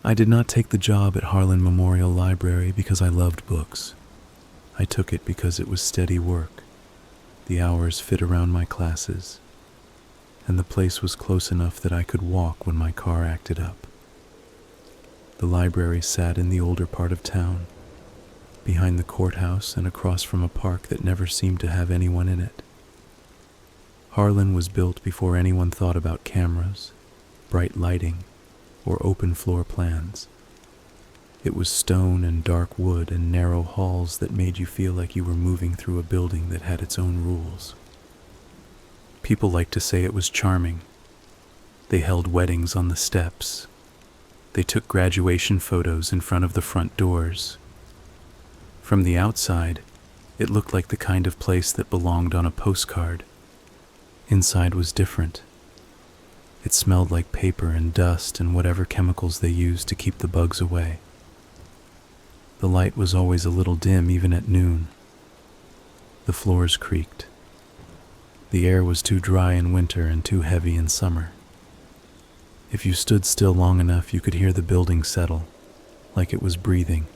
I did not take the job at Harlan Memorial Library because I loved books. I took it because it was steady work. The hours fit around my classes, and the place was close enough that I could walk when my car acted up. The library sat in the older part of town, behind the courthouse and across from a park that never seemed to have anyone in it. Harlan was built before anyone thought about cameras, bright lighting, or open floor plans. It was stone and dark wood and narrow halls that made you feel like you were moving through a building that had its own rules. People liked to say it was charming. They held weddings on the steps. They took graduation photos in front of the front doors. From the outside, it looked like the kind of place that belonged on a postcard. Inside was different. It smelled like paper and dust and whatever chemicals they used to keep the bugs away. The light was always a little dim even at noon. The floors creaked. The air was too dry in winter and too heavy in summer. If you stood still long enough, you could hear the building settle, like it was breathing.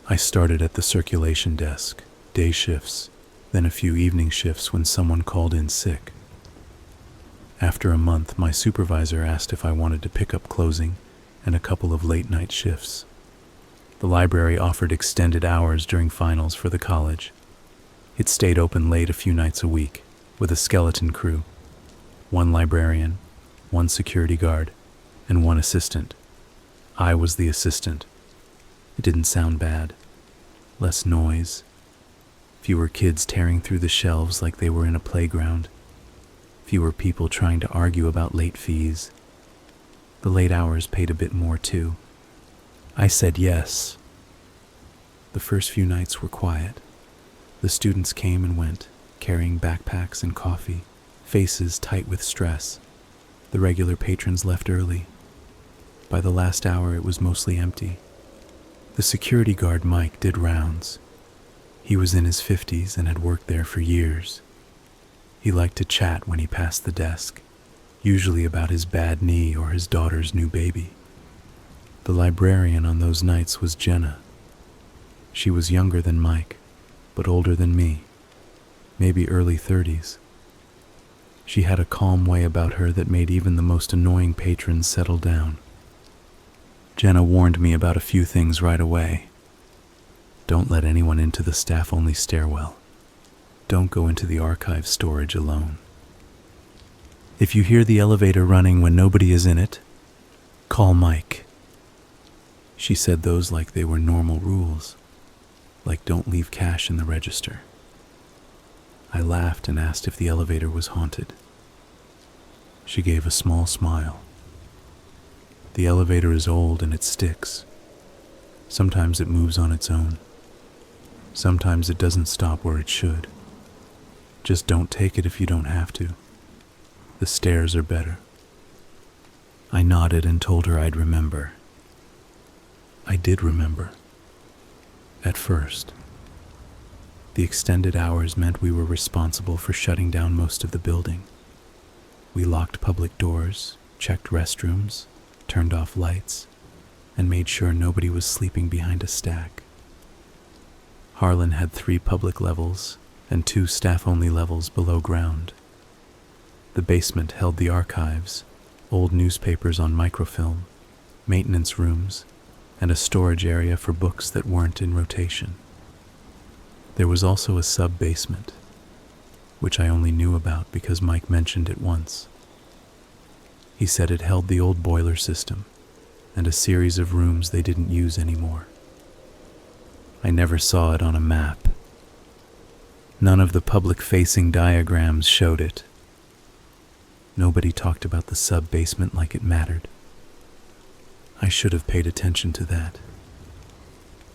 I started at the circulation desk, day shifts, then a few evening shifts when someone called in sick. After a month, my supervisor asked if I wanted to pick up closing and a couple of late-night shifts. The library offered extended hours during finals for the college. It stayed open late a few nights a week, with a skeleton crew, one librarian, one security guard, and one assistant. I was the assistant. It didn't sound bad. Less noise. Fewer kids tearing through the shelves like they were in a playground. Fewer people trying to argue about late fees. The late hours paid a bit more too. I said yes. The first few nights were quiet. The students came and went, carrying backpacks and coffee, faces tight with stress. The regular patrons left early. By the last hour, it was mostly empty. The security guard, Mike, did rounds. He was in his 50s and had worked there for years. He liked to chat when he passed the desk, usually about his bad knee or his daughter's new baby. The librarian on those nights was Jenna. She was younger than Mike, but older than me, maybe early 30s. She had a calm way about her that made even the most annoying patrons settle down. Jenna warned me about a few things right away. Don't let anyone into the staff-only stairwell. Don't go into the archive storage alone. If you hear the elevator running when nobody is in it, call Mike. She said those like they were normal rules, like don't leave cash in the register. I laughed and asked if the elevator was haunted. She gave a small smile. The elevator is old and it sticks. Sometimes it moves on its own. Sometimes it doesn't stop where it should. Just don't take it if you don't have to. The stairs are better. I nodded and told her I'd remember. I did remember. At first. The extended hours meant we were responsible for shutting down most of the building. We locked public doors, checked restrooms, turned off lights, and made sure nobody was sleeping behind a stack. Harlan had 3 public levels and 2 staff-only levels below ground. The basement held the archives, old newspapers on microfilm, maintenance rooms, and a storage area for books that weren't in rotation. There was also a sub-basement, which I only knew about because Mike mentioned it once. He said it held the old boiler system and a series of rooms they didn't use anymore. I never saw it on a map. None of the public-facing diagrams showed it. Nobody talked about the sub-basement like it mattered. I should have paid attention to that.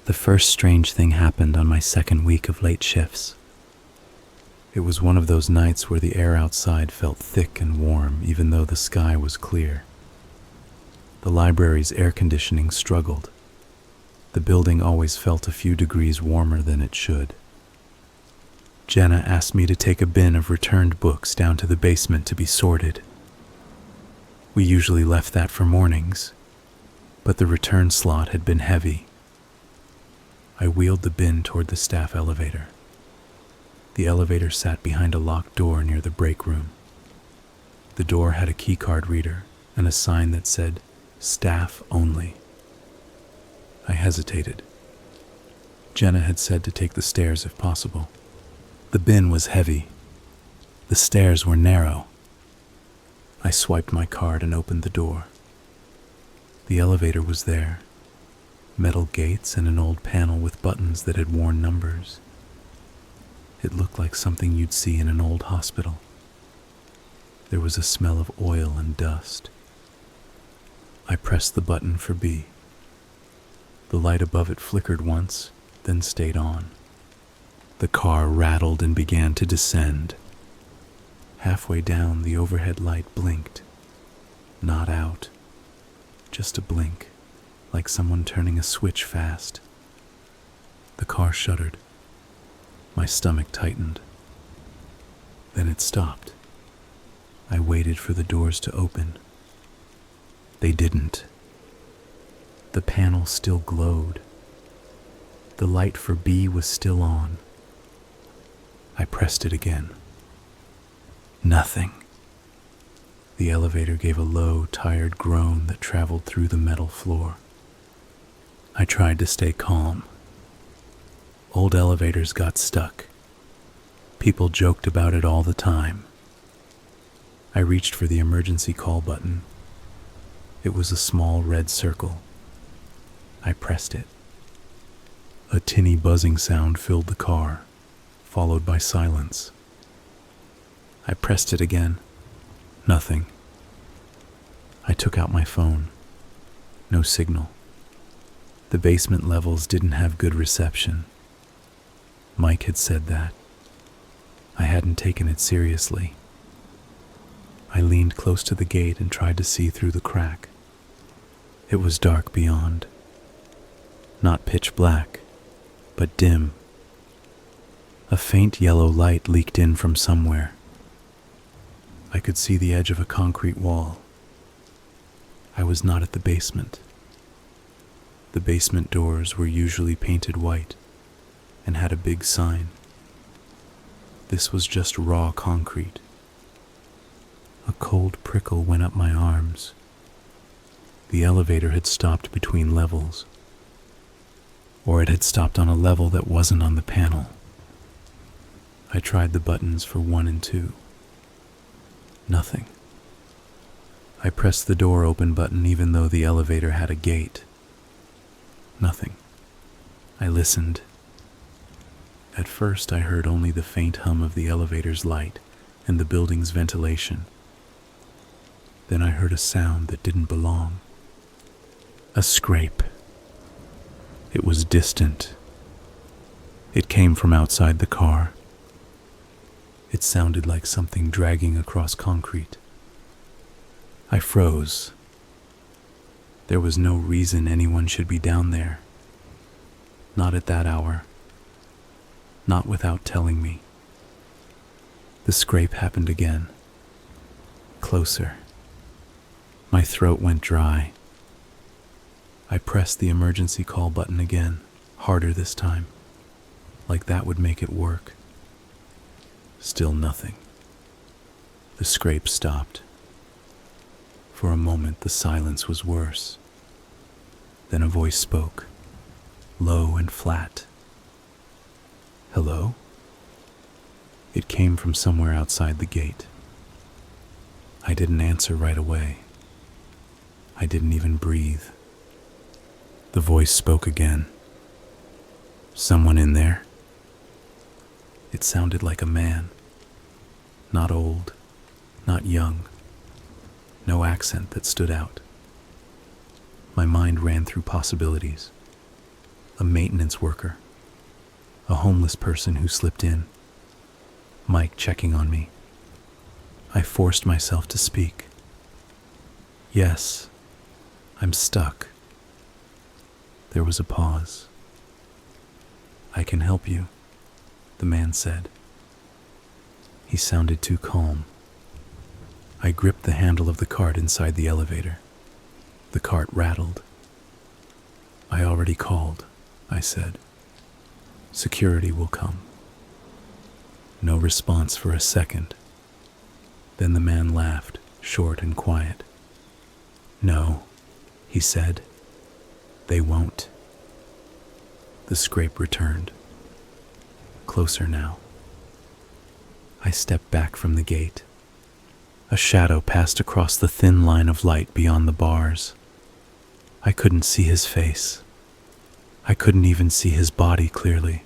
The first strange thing happened on my second week of late shifts. It was one of those nights where the air outside felt thick and warm even though the sky was clear. The library's air conditioning struggled. The building always felt a few degrees warmer than it should. Jenna asked me to take a bin of returned books down to the basement to be sorted. We usually left that for mornings, but the return slot had been heavy. I wheeled the bin toward the staff elevator. The elevator sat behind a locked door near the break room. The door had a keycard reader and a sign that said, "Staff only." I hesitated. Jenna had said to take the stairs if possible. The bin was heavy. The stairs were narrow. I swiped my card and opened the door. The elevator was there. Metal gates and an old panel with buttons that had worn numbers. It looked like something you'd see in an old hospital. There was a smell of oil and dust. I pressed the button for B. The light above it flickered once, then stayed on. The car rattled and began to descend. Halfway down, the overhead light blinked. Not out, just a blink, like someone turning a switch fast. The car shuddered. My stomach tightened. Then it stopped. I waited for the doors to open. They didn't. The panel still glowed. The light for B was still on. I pressed it again. Nothing. The elevator gave a low, tired groan that traveled through the metal floor. I tried to stay calm. Old elevators got stuck. People joked about it all the time. I reached for the emergency call button. It was a small red circle. I pressed it. A tinny buzzing sound filled the car, followed by silence. I pressed it again. Nothing. I took out my phone. No signal. The basement levels didn't have good reception. Mike had said that. I hadn't taken it seriously. I leaned close to the gate and tried to see through the crack. It was dark beyond. Not pitch black, but dim. A faint yellow light leaked in from somewhere. I could see the edge of a concrete wall. I was not at the basement. The basement doors were usually painted white and had a big sign. This was just raw concrete. A cold prickle went up my arms. The elevator had stopped between levels, or it had stopped on a level that wasn't on the panel. I tried the buttons for 1 and 2. Nothing. I pressed the door open button even though the elevator had a gate. Nothing. I listened. At first I heard only the faint hum of the elevator's light and the building's ventilation. Then I heard a sound that didn't belong. A scrape. It was distant. It came from outside the car. It sounded like something dragging across concrete. I froze. There was no reason anyone should be down there. Not at that hour. Not without telling me. The scrape happened again. Closer. My throat went dry. I pressed the emergency call button again, harder this time, like that would make it work. Still nothing. The scrape stopped. For a moment the silence was worse. Then a voice spoke, low and flat. Hello? It came from somewhere outside the gate. I didn't answer right away. I didn't even breathe. The voice spoke again. Someone in there? It sounded like a man. Not old, not young. No accent that stood out. My mind ran through possibilities. A maintenance worker. A homeless person who slipped in. Mike checking on me. I forced myself to speak. Yes, I'm stuck. There was a pause. I can help you, the man said. He sounded too calm. I gripped the handle of the cart inside the elevator. The cart rattled. I already called, I said. Security will come. No response for a second. Then the man laughed, short and quiet. No, he said. They won't. The scrape returned. Closer now. I stepped back from the gate. A shadow passed across the thin line of light beyond the bars. I couldn't see his face. I couldn't even see his body clearly.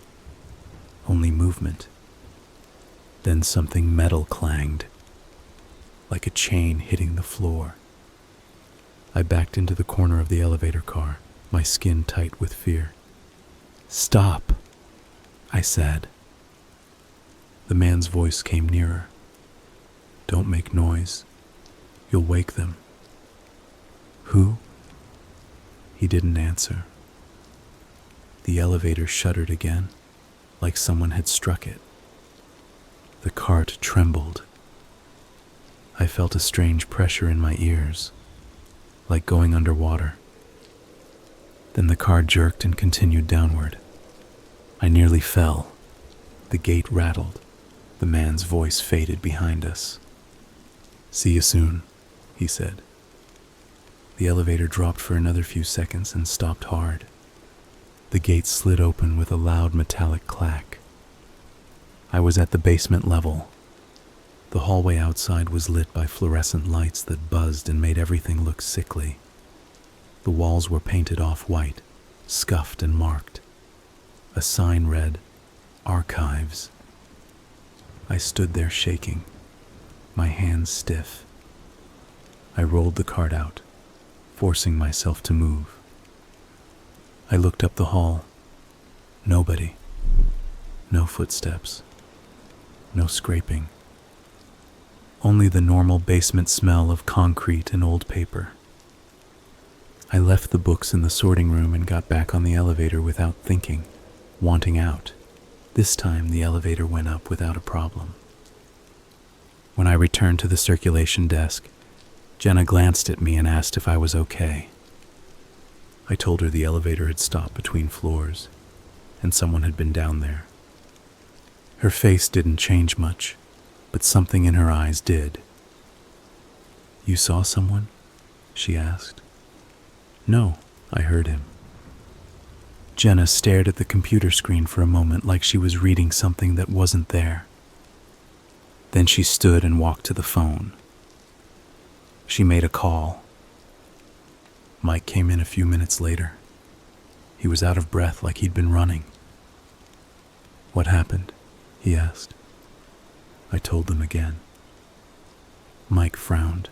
Only movement. Then something metal clanged, like a chain hitting the floor. I backed into the corner of the elevator car, my skin tight with fear. Stop, I said. The man's voice came nearer. Don't make noise. You'll wake them. Who? He didn't answer. The elevator shuddered again, like someone had struck it. The cart trembled. I felt a strange pressure in my ears, like going underwater. Then the car jerked and continued downward. I nearly fell. The gate rattled. The man's voice faded behind us. See you soon, he said. The elevator dropped for another few seconds and stopped hard. The gate slid open with a loud metallic clack. I was at the basement level. The hallway outside was lit by fluorescent lights that buzzed and made everything look sickly. The walls were painted off-white, scuffed and marked. A sign read, Archives. I stood there shaking, my hands stiff. I rolled the cart out, forcing myself to move. I looked up the hall. Nobody. No footsteps. No scraping. Only the normal basement smell of concrete and old paper. I left the books in the sorting room and got back on the elevator without thinking, wanting out. This time the elevator went up without a problem. When I returned to the circulation desk, Jenna glanced at me and asked if I was okay. I told her the elevator had stopped between floors, and someone had been down there. Her face didn't change much, but something in her eyes did. You saw someone? She asked. No, I heard him. Jenna stared at the computer screen for a moment like she was reading something that wasn't there. Then she stood and walked to the phone. She made a call. Mike came in a few minutes later. He was out of breath like he'd been running. What happened? He asked. I told them again. Mike frowned.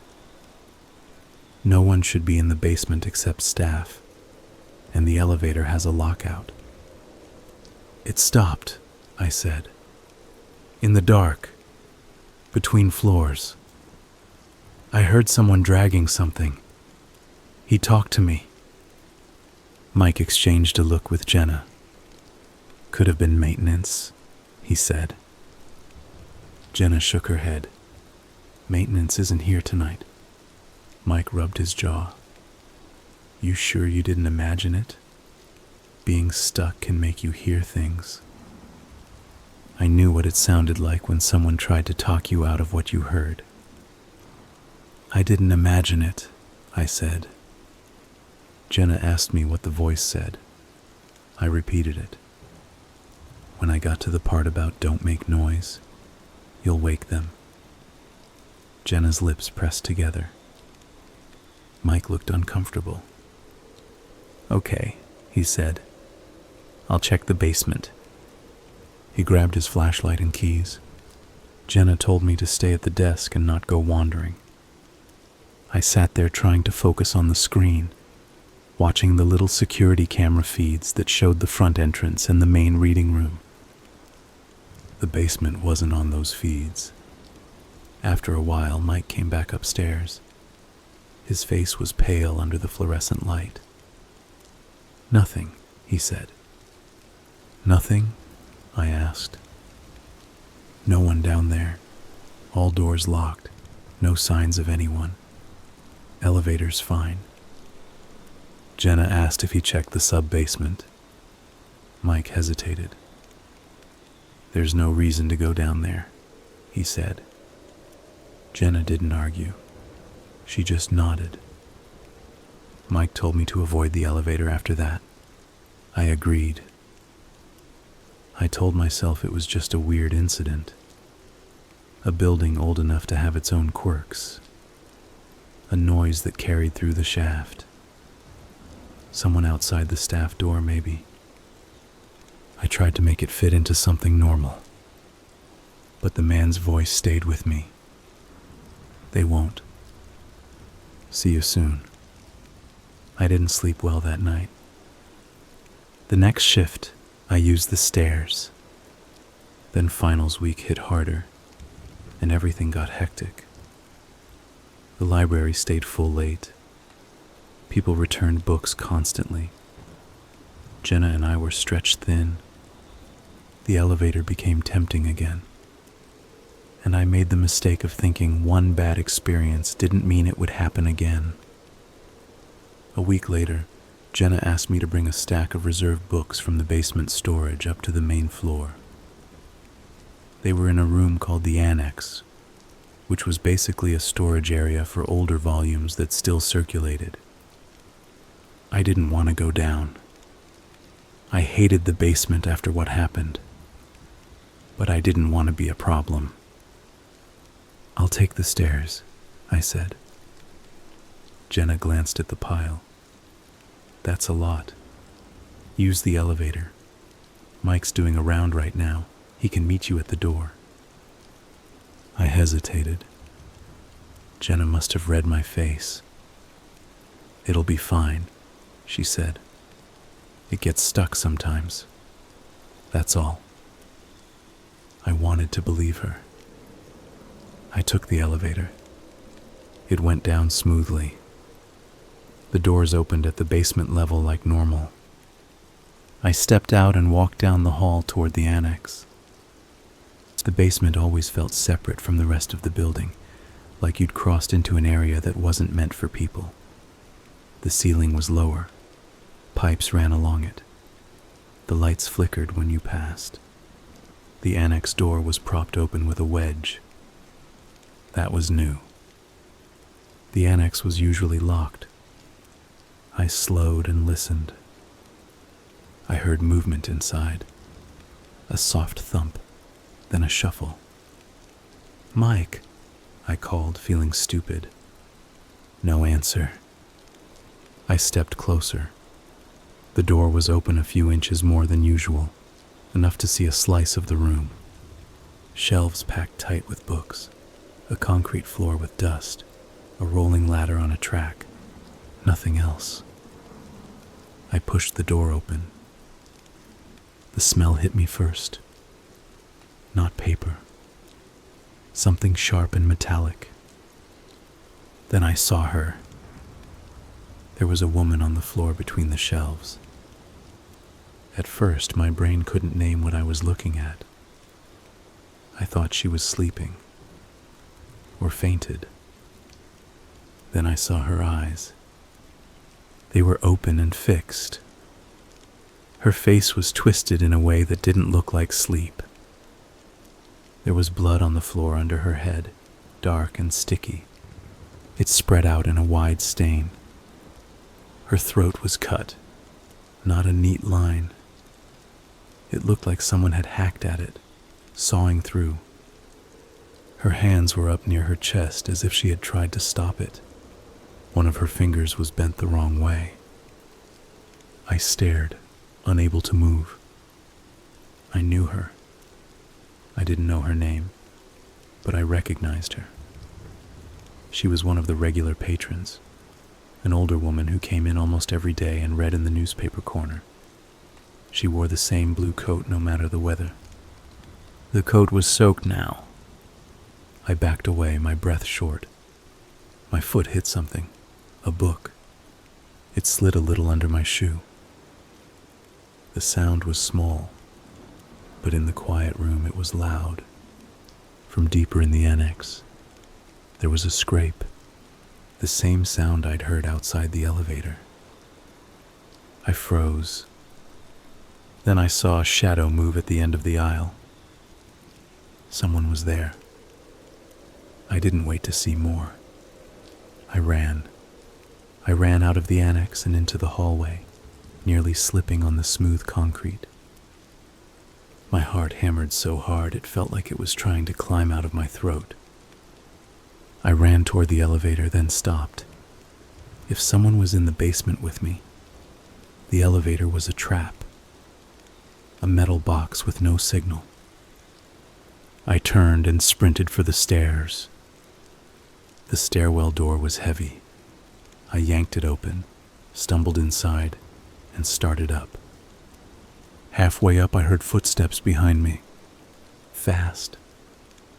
No one should be in the basement except staff, and the elevator has a lockout. It stopped, I said. In the dark, between floors. I heard someone dragging something. He talked to me. Mike exchanged a look with Jenna. Could have been maintenance, he said. Jenna shook her head. Maintenance isn't here tonight. Mike rubbed his jaw. You sure you didn't imagine it? Being stuck can make you hear things. I knew what it sounded like when someone tried to talk you out of what you heard. I didn't imagine it, I said. Jenna asked me what the voice said. I repeated it. When I got to the part about don't make noise, you'll wake them. Jenna's lips pressed together. Mike looked uncomfortable. Okay, he said. I'll check the basement. He grabbed his flashlight and keys. Jenna told me to stay at the desk and not go wandering. I sat there trying to focus on the screen, watching the little security camera feeds that showed the front entrance and the main reading room. The basement wasn't on those feeds. After a while, Mike came back upstairs. His face was pale under the fluorescent light. Nothing, he said. Nothing? I asked. No one down there. All doors locked. No signs of anyone. Elevator's fine. Jenna asked if he checked the sub-basement. Mike hesitated. "There's no reason to go down there," he said. Jenna didn't argue. She just nodded. Mike told me to avoid the elevator after that. I agreed. I told myself it was just a weird incident. A building old enough to have its own quirks. A noise that carried through the shaft. Someone outside the staff door, maybe. I tried to make it fit into something normal. But the man's voice stayed with me. "They won't. See you soon." I didn't sleep well that night. The next shift, I used the stairs. Then finals week hit harder, and everything got hectic. The library stayed full late. People returned books constantly. Jenna and I were stretched thin. The elevator became tempting again. And I made the mistake of thinking one bad experience didn't mean it would happen again. A week later, Jenna asked me to bring a stack of reserved books from the basement storage up to the main floor. They were in a room called the Annex, which was basically a storage area for older volumes that still circulated. I didn't want to go down. I hated the basement after what happened. But I didn't want to be a problem. "I'll take the stairs," I said. Jenna glanced at the pile. "That's a lot. Use the elevator. Mike's doing a round right now. He can meet you at the door." I hesitated. Jenna must have read my face. "It'll be fine," she said. "It gets stuck sometimes. That's all." I wanted to believe her. I took the elevator. It went down smoothly. The doors opened at the basement level like normal. I stepped out and walked down the hall toward the Annex. The basement always felt separate from the rest of the building, like you'd crossed into an area that wasn't meant for people. The ceiling was lower. Pipes ran along it. The lights flickered when you passed. The Annex door was propped open with a wedge. That was new. The Annex was usually locked. I slowed and listened. I heard movement inside. A soft thump, then a shuffle. "Mike," I called, feeling stupid. No answer. I stepped closer. The door was open a few inches more than usual, enough to see a slice of the room. Shelves packed tight with books, a concrete floor with dust, a rolling ladder on a track. Nothing else. I pushed the door open. The smell hit me first. Not paper. Something sharp and metallic. Then I saw her. There was a woman on the floor between the shelves. At first, my brain couldn't name what I was looking at. I thought she was sleeping, or fainted. Then I saw her eyes. They were open and fixed. Her face was twisted in a way that didn't look like sleep. There was blood on the floor under her head, dark and sticky. It spread out in a wide stain. Her throat was cut, not a neat line. It looked like someone had hacked at it, sawing through. Her hands were up near her chest as if she had tried to stop it. One of her fingers was bent the wrong way. I stared, unable to move. I knew her. I didn't know her name, but I recognized her. She was one of the regular patrons, an older woman who came in almost every day and read in the newspaper corner. She wore the same blue coat no matter the weather. The coat was soaked now. I backed away, my breath short. My foot hit something, a book. It slid a little under my shoe. The sound was small, but in the quiet room it was loud. From deeper in the Annex, there was a scrape, the same sound I'd heard outside the elevator. I froze. Then I saw a shadow move at the end of the aisle. Someone was there. I didn't wait to see more. I ran. I ran out of the annex and into the hallway, nearly slipping on the smooth concrete. My heart hammered so hard it felt like it was trying to climb out of my throat. I ran toward the elevator, then stopped. If someone was in the basement with me, the elevator was a trap. A metal box with no signal. I turned and sprinted for the stairs. The stairwell door was heavy. I yanked it open, stumbled inside, and started up. Halfway up, I heard footsteps behind me. Fast,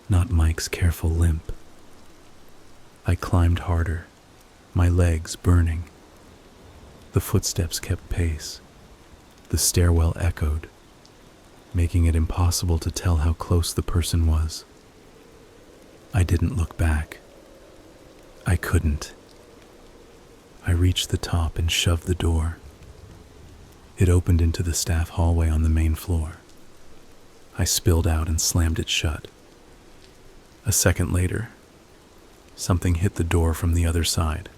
not Mike's careful limp. I climbed harder, my legs burning. The footsteps kept pace. The stairwell echoed, making it impossible to tell how close the person was. I didn't look back. I couldn't. I reached the top and shoved the door. It opened into the staff hallway on the main floor. I spilled out and slammed it shut. A second later, something hit the door from the other side.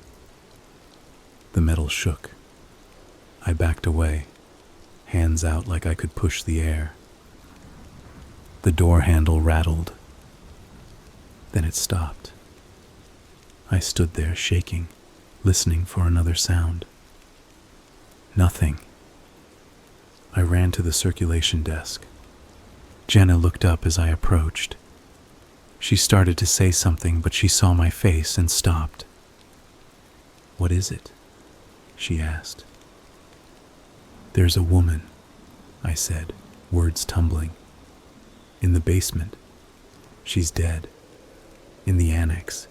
The metal shook. I backed away, hands out like I could push the air. The door handle rattled. Then it stopped. I stood there shaking, listening for another sound. Nothing. I ran to the circulation desk. Jenna looked up as I approached. She started to say something, but she saw my face and stopped. "What is it?" she asked. "There's a woman," I said, words tumbling. "In the basement. She's dead. In the annex.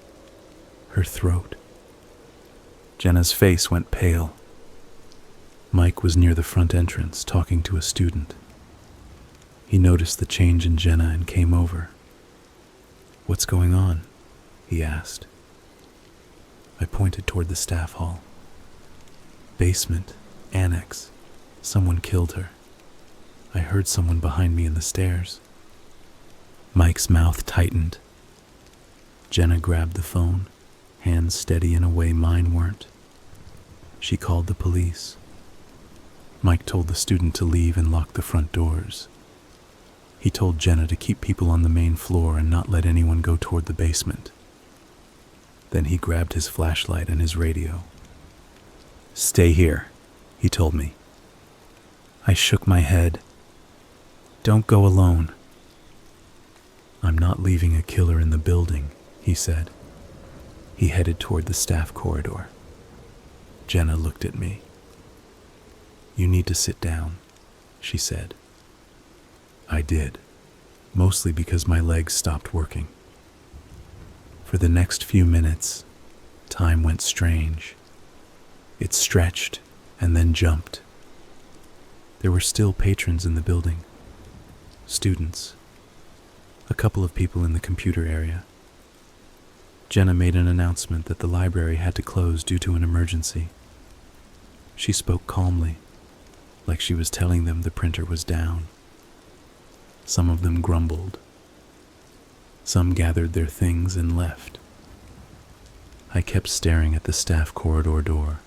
Her throat." Jenna's face went pale. Mike was near the front entrance, talking to a student. He noticed the change in Jenna and came over. "What's going on?" he asked. I pointed toward the staff hall. "Basement, annex. Someone killed her. I heard someone behind me in the stairs." Mike's mouth tightened. Jenna grabbed the phone, hands steady in a way mine weren't. She called the police. Mike told the student to leave and lock the front doors. He told Jenna to keep people on the main floor and not let anyone go toward the basement. Then he grabbed his flashlight and his radio. "Stay here," he told me. I shook my head. "Don't go alone." "I'm not leaving a killer in the building," he said. He headed toward the staff corridor. Jenna looked at me. "You need to sit down," she said. I did, mostly because my legs stopped working. For the next few minutes, time went strange. It stretched and then jumped. There were still patrons in the building, students, a couple of people in the computer area. Jenna made an announcement that the library had to close due to an emergency. She spoke calmly, like she was telling them the printer was down. Some of them grumbled. Some gathered their things and left. I kept staring at the staff corridor door.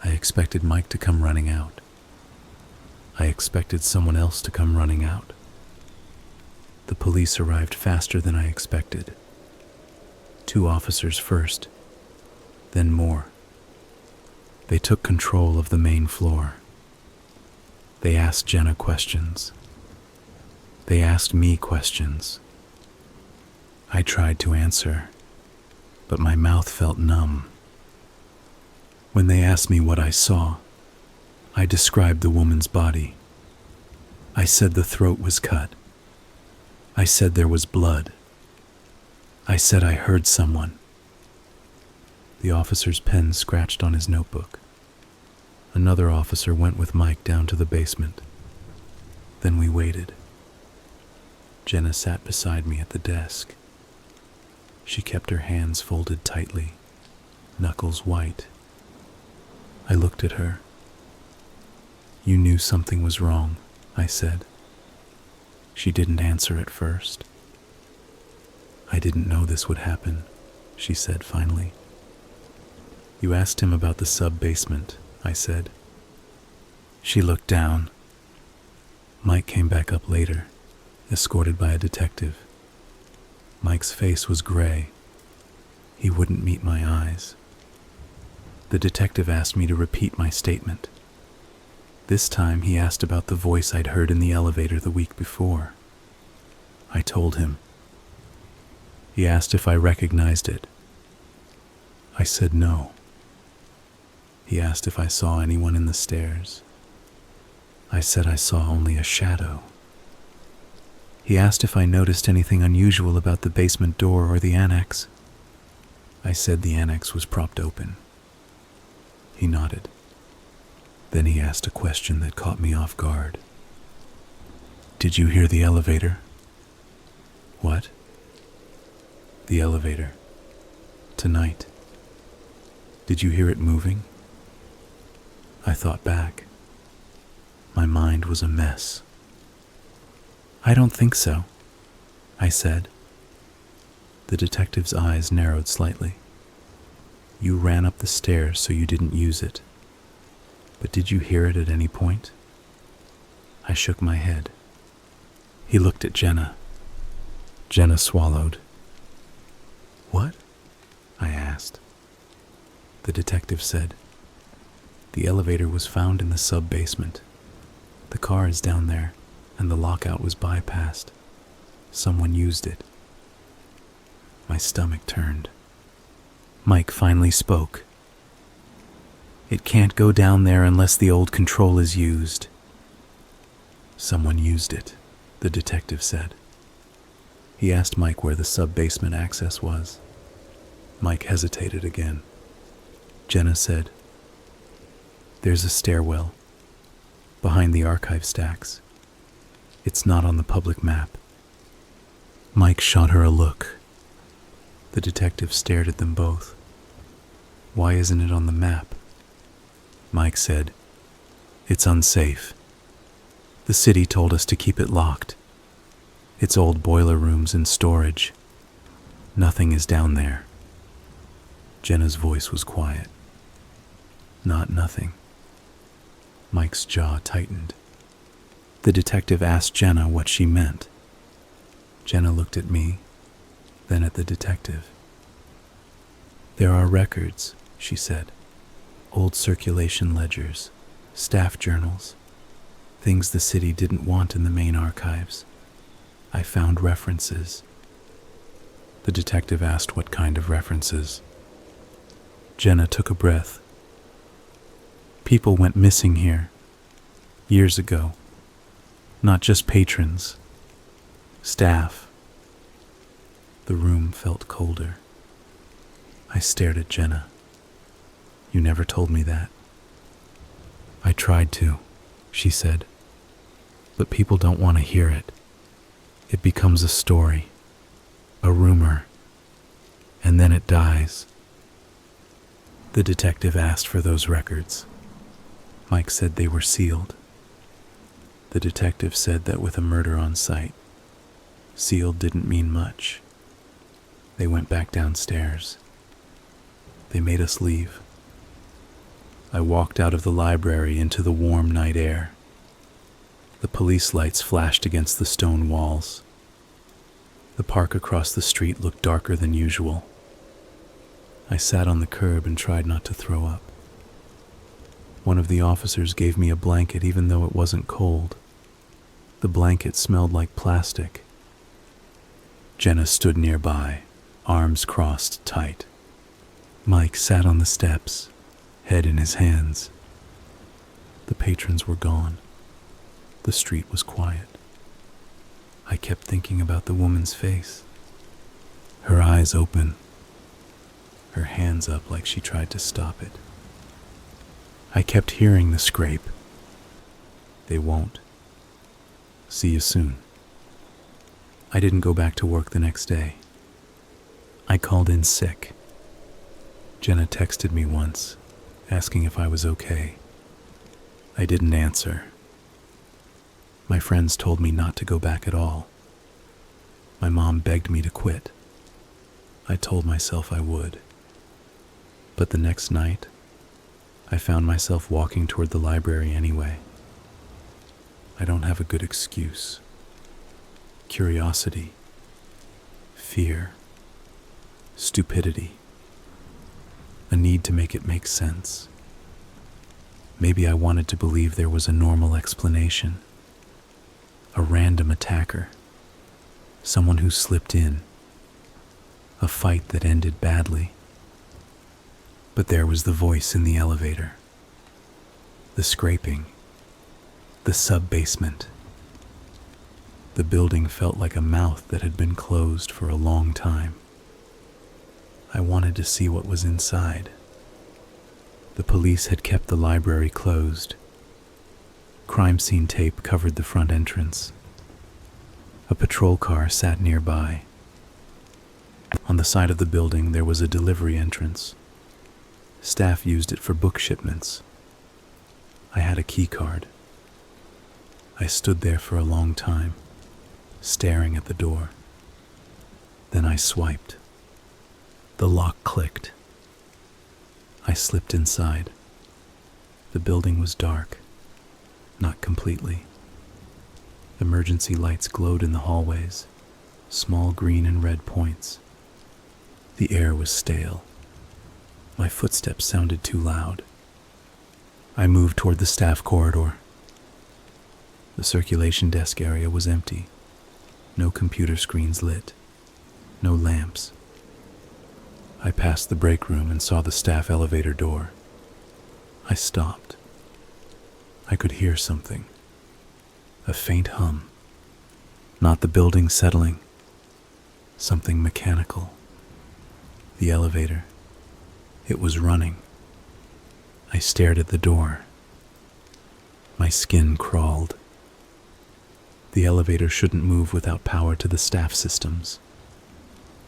I expected Mike to come running out. I expected someone else to come running out. The police arrived faster than I expected. 2 officers first, then more. They took control of the main floor. They asked Jenna questions. They asked me questions. I tried to answer, but my mouth felt numb. When they asked me what I saw, I described the woman's body. I said the throat was cut. I said there was blood. I said I heard someone. The officer's pen scratched on his notebook. Another officer went with Mike down to the basement. Then we waited. Jenna sat beside me at the desk. She kept her hands folded tightly, knuckles white. I looked at her, You knew something was wrong, I said. She didn't answer at first. I didn't know this would happen, she said finally. You asked him about the sub-basement, I said. She looked down. Mike came back up later, escorted by a detective. Mike's face was gray. He wouldn't meet my eyes. The detective asked me to repeat my statement. This time he asked about the voice I'd heard in the elevator the week before. I told him. He asked if I recognized it. I said no. He asked if I saw anyone in the stairs. I said I saw only a shadow. He asked if I noticed anything unusual about the basement door or the annex. I said the annex was propped open. He nodded. Then he asked a question that caught me off guard. Did you hear the elevator? What? The elevator. Tonight. Did you hear it moving? I thought back. My mind was a mess. I don't think so, I said. The detective's eyes narrowed slightly. You ran up the stairs so you didn't use it. But did you hear it at any point? I shook my head. He looked at Jenna. Jenna swallowed. What? I asked. The detective said, the elevator was found in the sub-basement. The car is down there, and the lockout was bypassed. Someone used it. My stomach turned. Mike finally spoke. It can't go down there unless the old control is used. Someone used it, the detective said. He asked Mike where the sub-basement access was. Mike hesitated again. Jenna said, there's a stairwell behind the archive stacks. It's not on the public map. Mike shot her a look. The detective stared at them both. Why isn't it on the map? Mike said, it's unsafe. The city told us to keep it locked. It's old boiler rooms and storage. Nothing is down there. Jenna's voice was quiet. Not nothing. Mike's jaw tightened. The detective asked Jenna what she meant. Jenna looked at me, then at the detective. There are records, she said. Old circulation ledgers, staff journals, things the city didn't want in the main archives. I found references. The detective asked what kind of references. Jenna took a breath. People went missing here, years ago. Not just patrons, staff. The room felt colder. I stared at Jenna. You never told me that. I tried to, she said. But people don't want to hear it. It becomes a story, a rumor, and then it dies. The detective asked for those records. Mike said they were sealed. The detective said that with a murder on site, sealed didn't mean much. They went back downstairs. They made us leave. I walked out of the library into the warm night air. The police lights flashed against the stone walls. The park across the street looked darker than usual. I sat on the curb and tried not to throw up. One of the officers gave me a blanket even though it wasn't cold. The blanket smelled like plastic. Jenna stood nearby, arms crossed tight. Mike sat on the steps, head in his hands. The patrons were gone. The street was quiet. I kept thinking about the woman's face. Her eyes open, her hands up like she tried to stop it. I kept hearing the scrape. They won't. See you soon. I didn't go back to work the next day. I called in sick. Jenna texted me once, asking if I was okay. I didn't answer. My friends told me not to go back at all. My mom begged me to quit. I told myself I would. But the next night, I found myself walking toward the library anyway. I don't have a good excuse. Curiosity, fear, stupidity, a need to make it make sense. Maybe I wanted to believe there was a normal explanation, a random attacker, someone who slipped in, a fight that ended badly. But there was the voice in the elevator, the scraping, the sub-basement. The building felt like a mouth that had been closed for a long time. I wanted to see what was inside. The police had kept the library closed. Crime scene tape covered the front entrance. A patrol car sat nearby. On the side of the building there was a delivery entrance. Staff used it for book shipments. I had a key card. I stood there for a long time, staring at the door. Then I swiped. The lock clicked. I slipped inside. The building was dark, not completely. Emergency lights glowed in the hallways, small green and red points. The air was stale. My footsteps sounded too loud. I moved toward the staff corridor. The circulation desk area was empty. No computer screens lit. No lamps. I passed the break room and saw the staff elevator door. I stopped. I could hear something. A faint hum. Not the building settling. Something mechanical. The elevator. It was running. I stared at the door. My skin crawled. The elevator shouldn't move without power to the staff systems.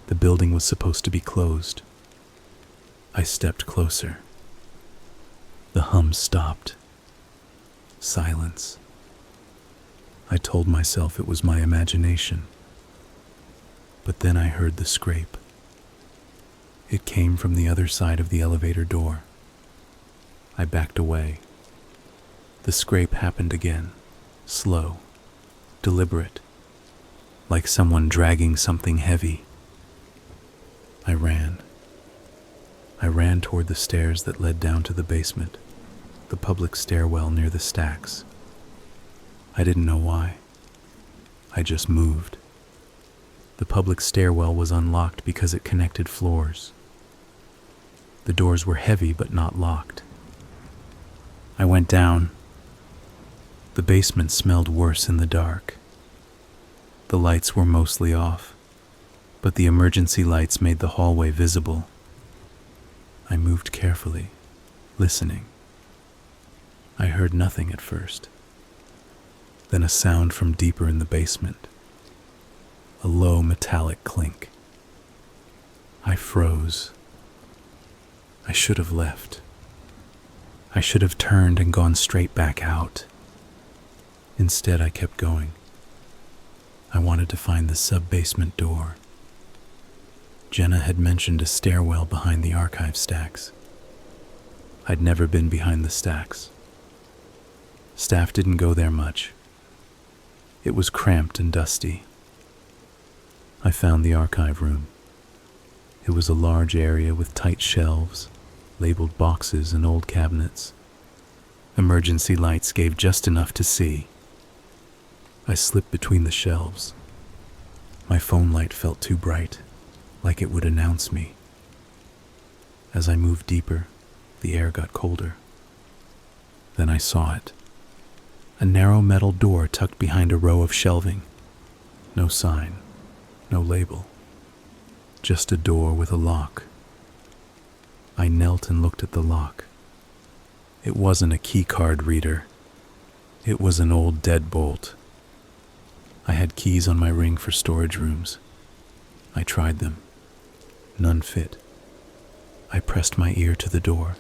The building was supposed to be closed. I stepped closer. The hum stopped. Silence. I told myself it was my imagination. But then I heard the scrape. It came from the other side of the elevator door. I backed away. The scrape happened again, slow, deliberate, like someone dragging something heavy. I ran. I ran toward the stairs that led down to the basement, the public stairwell near the stacks. I didn't know why. I just moved. The public stairwell was unlocked because it connected floors. The doors were heavy but not locked. I went down. The basement smelled worse in the dark. The lights were mostly off, but the emergency lights made the hallway visible. I moved carefully, listening. I heard nothing at first. Then a sound from deeper in the basement. A low metallic clink. I froze. I should have left. I should have turned and gone straight back out. Instead, I kept going. I wanted to find the sub-basement door. Jenna had mentioned a stairwell behind the archive stacks. I'd never been behind the stacks. Staff didn't go there much. It was cramped and dusty. I found the archive room. It was a large area with tight shelves, labeled boxes and old cabinets. Emergency lights gave just enough to see. I slipped between the shelves. My phone light felt too bright, like it would announce me. As I moved deeper, the air got colder. Then I saw it. A narrow metal door tucked behind a row of shelving. No sign, no label. Just a door with a lock. I knelt and looked at the lock. It wasn't a key card reader. It was an old deadbolt. I had keys on my ring for storage rooms. I tried them. None fit. I pressed my ear to the door.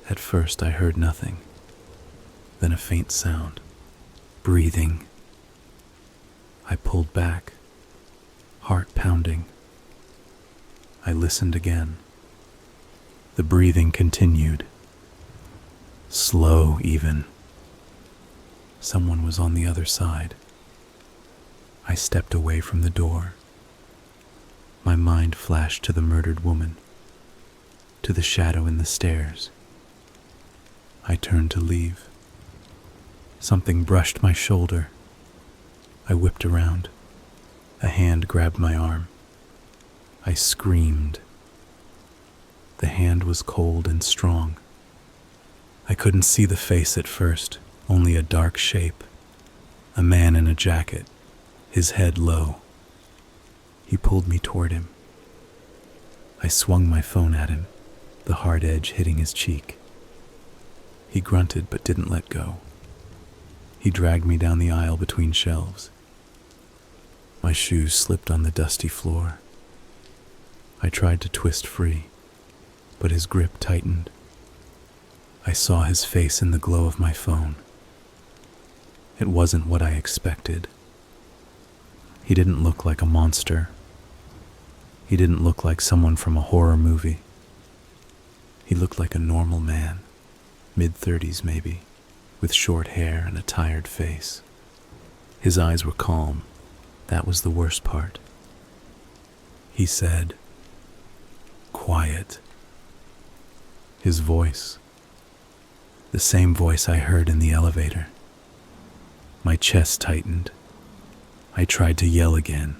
At first I heard nothing. then a faint sound. Breathing. I pulled back, heart pounding. I listened again. The breathing continued. Slow, even. Someone was on the other side. I stepped away from the door. My mind flashed to the murdered woman, to the shadow in the stairs. I turned to leave. Something brushed my shoulder. I whipped around. A hand grabbed my arm. I screamed. The hand was cold and strong. I couldn't see the face at first, only a dark shape. A man in a jacket, his head low. He pulled me toward him. I swung my phone at him, the hard edge hitting his cheek. He grunted but didn't let go. He dragged me down the aisle between shelves. My shoes slipped on the dusty floor. I tried to twist free, but his grip tightened. I saw his face in the glow of my phone. It wasn't what I expected. He didn't look like a monster. He didn't look like someone from a horror movie. He looked like a normal man, mid-30s maybe, with short hair and a tired face. His eyes were calm. That was the worst part. He said, "Quiet." His voice, the same voice I heard in the elevator. My chest tightened. I tried to yell again.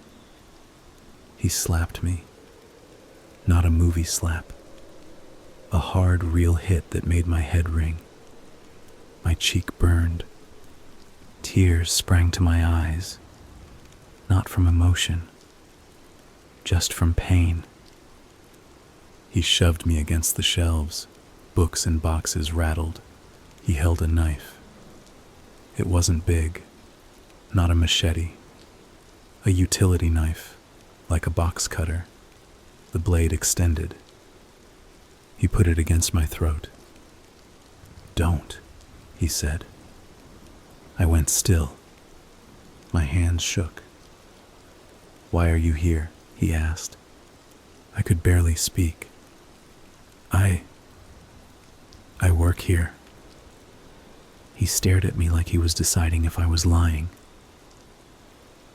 He slapped me. Not a movie slap. A hard, real hit that made my head ring. My cheek burned. Tears sprang to my eyes. Not from emotion, just from pain. He shoved me against the shelves. Books and boxes rattled. He held a knife. It wasn't big, not a machete. A utility knife, like a box cutter, the blade extended. He put it against my throat. "Don't," he said. I went still. My hands shook. "Why are you here?" he asked. I could barely speak. I work here." He stared at me like he was deciding if I was lying.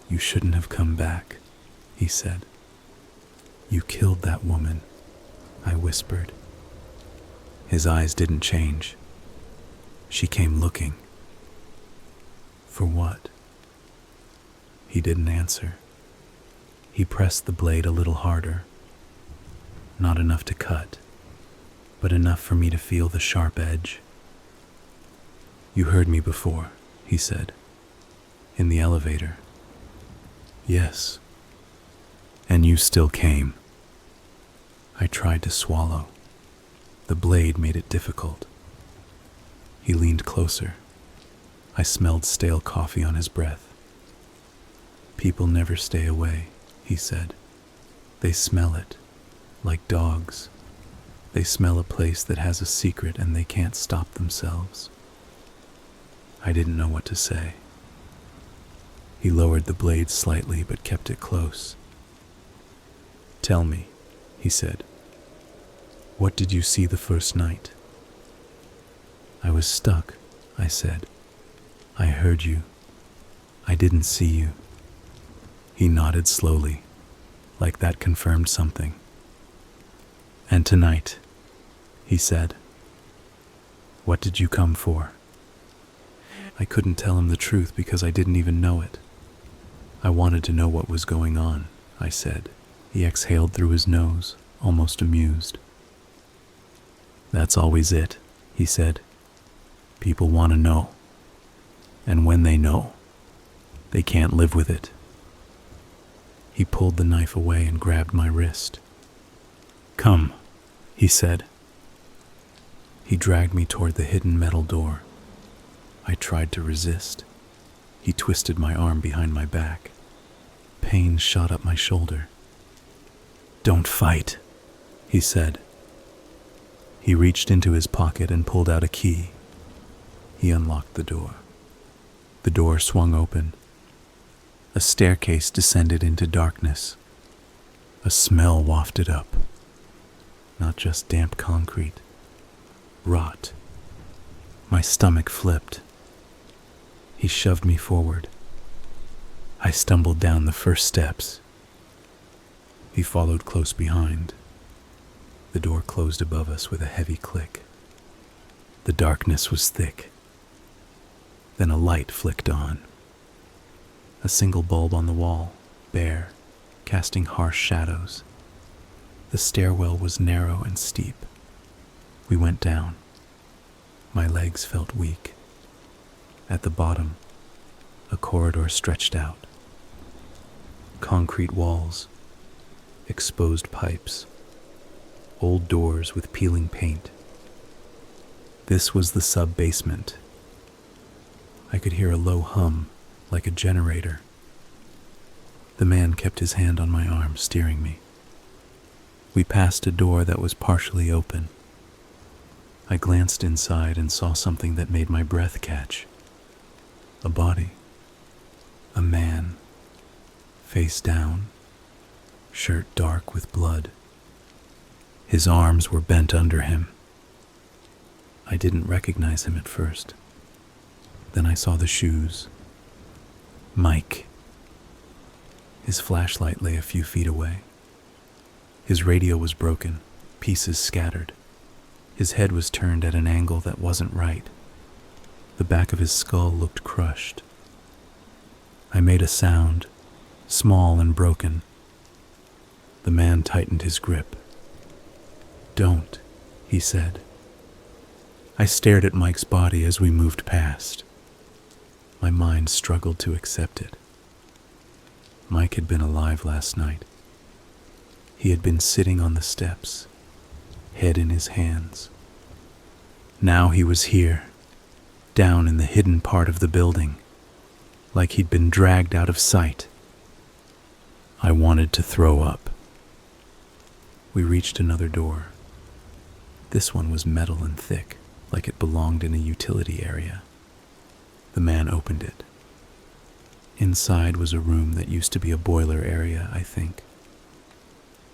"You shouldn't have come back," he said. "You killed that woman," I whispered. His eyes didn't change. "She came looking." "For what?" He didn't answer. He pressed the blade a little harder. Not enough to cut, but enough for me to feel the sharp edge. "You heard me before," he said. "In the elevator." "Yes." "And you still came." I tried to swallow. The blade made it difficult. He leaned closer. I smelled stale coffee on his breath. "People never stay away," he said. "They smell it, like dogs. They smell a place that has a secret and they can't stop themselves." I didn't know what to say. He lowered the blade slightly but kept it close. "Tell me," he said. "What did you see the first night?" "I was stuck," I said. "I heard you. I didn't see you." He nodded slowly, like that confirmed something. "And tonight," he said. "What did you come for?" I couldn't tell him the truth because I didn't even know it. I wanted to know what was going on, I said. He exhaled through his nose, almost amused. "That's always it," he said. "People want to know. And when they know, they can't live with it." He pulled the knife away and grabbed my wrist. "Come," he said. He dragged me toward the hidden metal door. I tried to resist. He twisted my arm behind my back. Pain shot up my shoulder. "Don't fight," he said. He reached into his pocket and pulled out a key. He unlocked the door. The door swung open. A staircase descended into darkness. A smell wafted up. Not just damp concrete. Rot. My stomach flipped. He shoved me forward. I stumbled down the first steps. He followed close behind. The door closed above us with a heavy click. The darkness was thick. Then a light flicked on. A single bulb on the wall, bare, casting harsh shadows. The stairwell was narrow and steep. We went down. My legs felt weak. At the bottom, a corridor stretched out. Concrete walls, exposed pipes, old doors with peeling paint. This was the sub-basement. I could hear a low hum, like a generator. The man kept his hand on my arm, steering me. We passed a door that was partially open. I glanced inside and saw something that made my breath catch. A body. A man. Face down. Shirt dark with blood. His arms were bent under him. I didn't recognize him at first. Then I saw the shoes. Mike. His flashlight lay a few feet away. His radio was broken, pieces scattered. His head was turned at an angle that wasn't right. The back of his skull looked crushed. I made a sound, small and broken. The man tightened his grip. "Don't," he said. I stared at Mike's body as we moved past. My mind struggled to accept it. Mike had been alive last night. He had been sitting on the steps, head in his hands. Now he was here, down in the hidden part of the building, like he'd been dragged out of sight. I wanted to throw up. We reached another door. This one was metal and thick, like it belonged in a utility area. The man opened it. Inside was a room that used to be a boiler area, I think.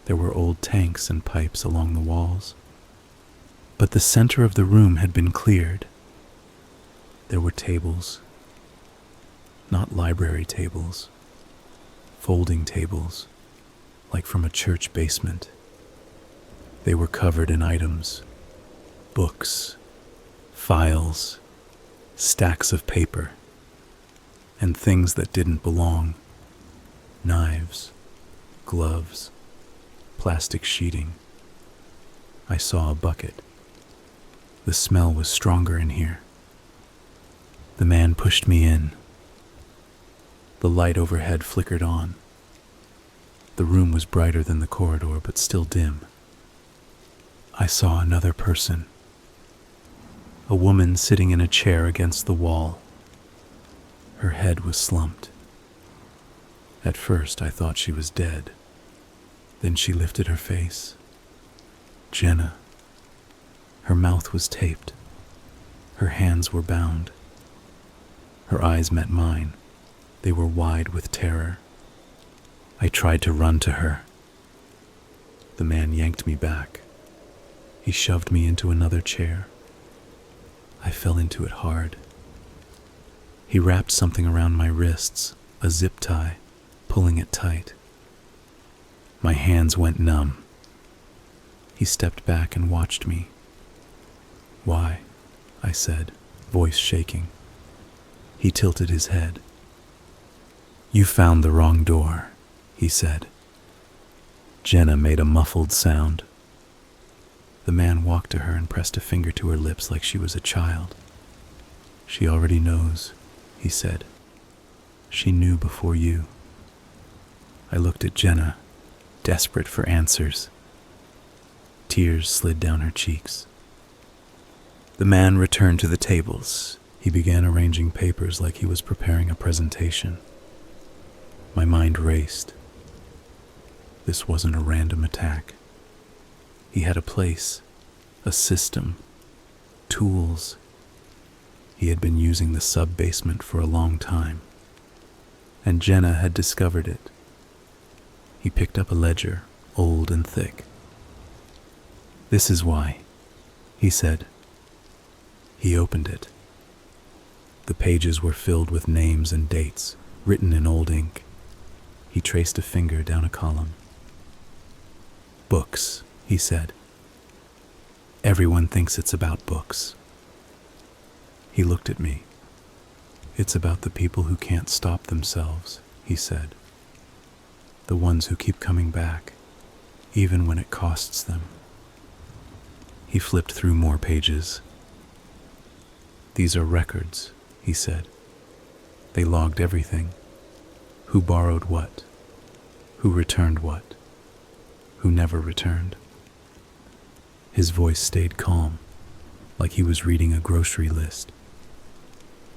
There were old tanks and pipes along the walls. But the center of the room had been cleared. There were tables. Not library tables. Folding tables, like from a church basement. They were covered in items. Books, files, stacks of paper, and things that didn't belong. Knives, gloves, plastic sheeting. I saw a bucket. The smell was stronger in here. The man pushed me in. The light overhead flickered on. The room was brighter than the corridor, but still dim. I saw another person. A woman sitting in a chair against the wall. Her head was slumped. At first I thought she was dead. Then she lifted her face. Jenna. Her mouth was taped. Her hands were bound. Her eyes met mine. They were wide with terror. I tried to run to her. The man yanked me back. He shoved me into another chair. I fell into it hard. He wrapped something around my wrists, a zip tie, pulling it tight. My hands went numb. He stepped back and watched me. "Why?" I said, voice shaking. He tilted his head. "You found the wrong door," he said. Jenna made a muffled sound. The man walked to her and pressed a finger to her lips like she was a child. "She already knows," he said. "She knew before you." I looked at Jenna, desperate for answers. Tears slid down her cheeks. The man returned to the tables. He began arranging papers like he was preparing a presentation. My mind raced. This wasn't a random attack. He had a place, a system, tools. He had been using the sub-basement for a long time, and Jenna had discovered it. He picked up a ledger, old and thick. "This is why," he said. He opened it. The pages were filled with names and dates, written in old ink. He traced a finger down a column. "Books," he said. "Everyone thinks it's about books." He looked at me. "It's about the people who can't stop themselves," he said. "The ones who keep coming back, even when it costs them." He flipped through more pages. "These are records," he said. "They logged everything. Who borrowed what? Who returned what? Who never returned?" His voice stayed calm, like he was reading a grocery list.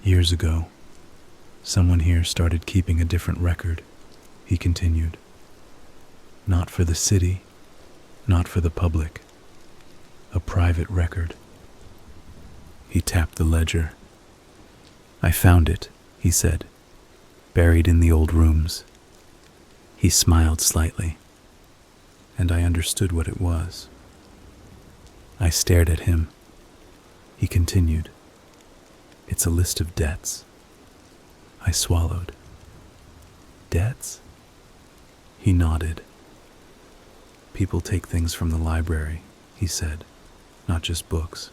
"Years ago, someone here started keeping a different record," he continued. "Not for the city, not for the public. A private record." He tapped the ledger. "I found it," he said, "buried in the old rooms." He smiled slightly, and I understood what it was. I stared at him. He continued, "It's a list of debts." I swallowed. "Debts?" He nodded. "People take things from the library," he said. "Not just books.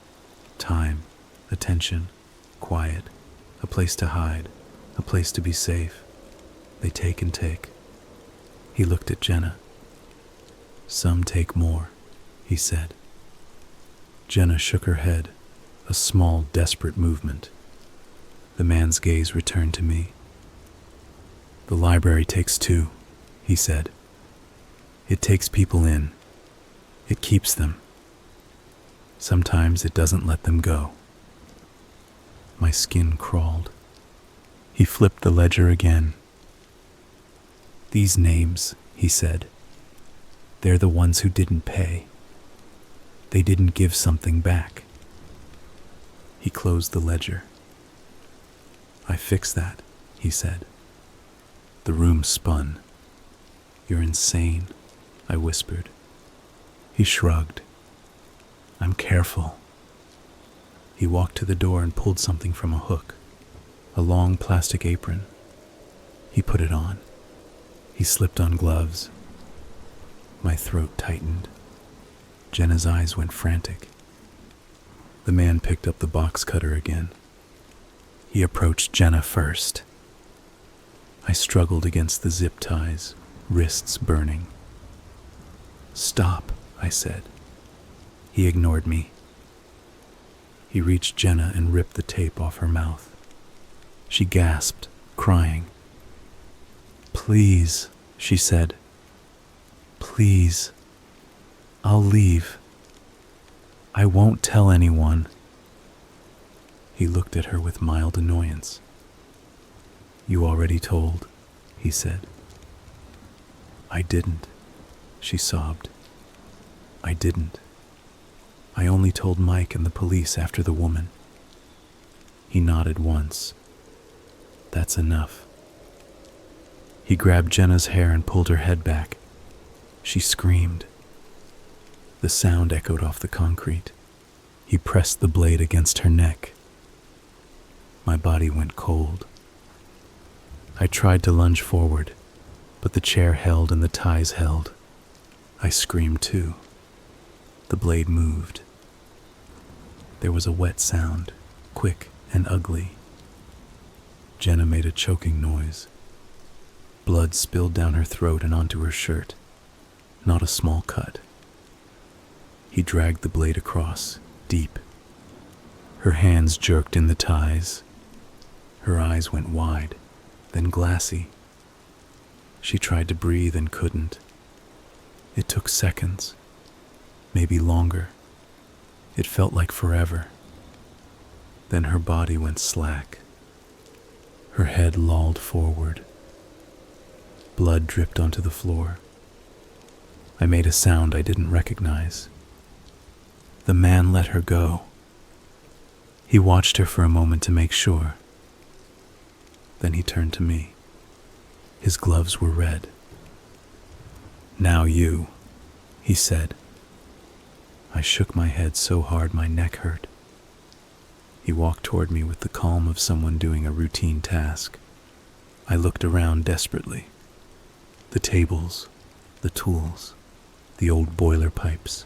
Time, attention, quiet, a place to hide, a place to be safe. They take and take." He looked at Jenna. "Some take more," he said. Jenna shook her head, a small, desperate movement. The man's gaze returned to me. "The library takes two," he said. "It takes people in. It keeps them. Sometimes it doesn't let them go." My skin crawled. He flipped the ledger again. "These names," he said, "they're the ones who didn't pay. They didn't give something back." He closed the ledger. "I fixed that," he said. The room spun. "You're insane," I whispered. He shrugged. "I'm careful." He walked to the door and pulled something from a hook, a long plastic apron. He put it on. He slipped on gloves. My throat tightened. Jenna's eyes went frantic. The man picked up the box cutter again. He approached Jenna first. I struggled against the zip ties, wrists burning. "Stop," I said. He ignored me. He reached Jenna and ripped the tape off her mouth. She gasped, crying. "Please," she said. "Please. I'll leave. I won't tell anyone." He looked at her with mild annoyance. "You already told," he said. "I didn't," she sobbed. "I didn't. I only told Mike and the police after the woman." He nodded once. "That's enough." He grabbed Jenna's hair and pulled her head back. She screamed. The sound echoed off the concrete. He pressed the blade against her neck. My body went cold. I tried to lunge forward, but the chair held and the ties held. I screamed too. The blade moved. There was a wet sound, quick and ugly. Jenna made a choking noise. Blood spilled down her throat and onto her shirt. Not a small cut. He dragged the blade across, deep. Her hands jerked in the ties. Her eyes went wide, then glassy. She tried to breathe and couldn't. It took seconds, maybe longer. It felt like forever. Then her body went slack. Her head lolled forward. Blood dripped onto the floor. I made a sound I didn't recognize. The man let her go. He watched her for a moment to make sure. Then he turned to me. His gloves were red. "Now you," he said. I shook my head so hard my neck hurt. He walked toward me with the calm of someone doing a routine task. I looked around desperately. The tables, the tools, the old boiler pipes.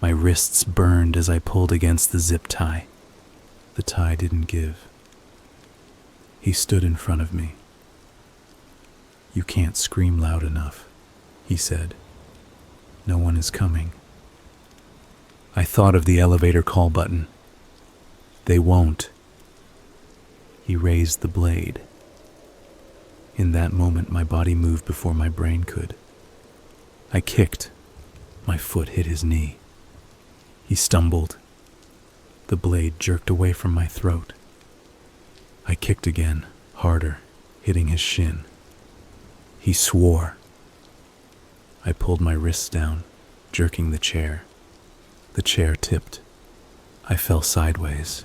My wrists burned as I pulled against the zip tie. The tie didn't give. He stood in front of me. "You can't scream loud enough," he said. "No one is coming." I thought of the elevator call button. "They won't." He raised the blade. In that moment, my body moved before my brain could. I kicked. My foot hit his knee. He stumbled. The blade jerked away from my throat. I kicked again, harder, hitting his shin. He swore. I pulled my wrists down, jerking the chair. The chair tipped. I fell sideways.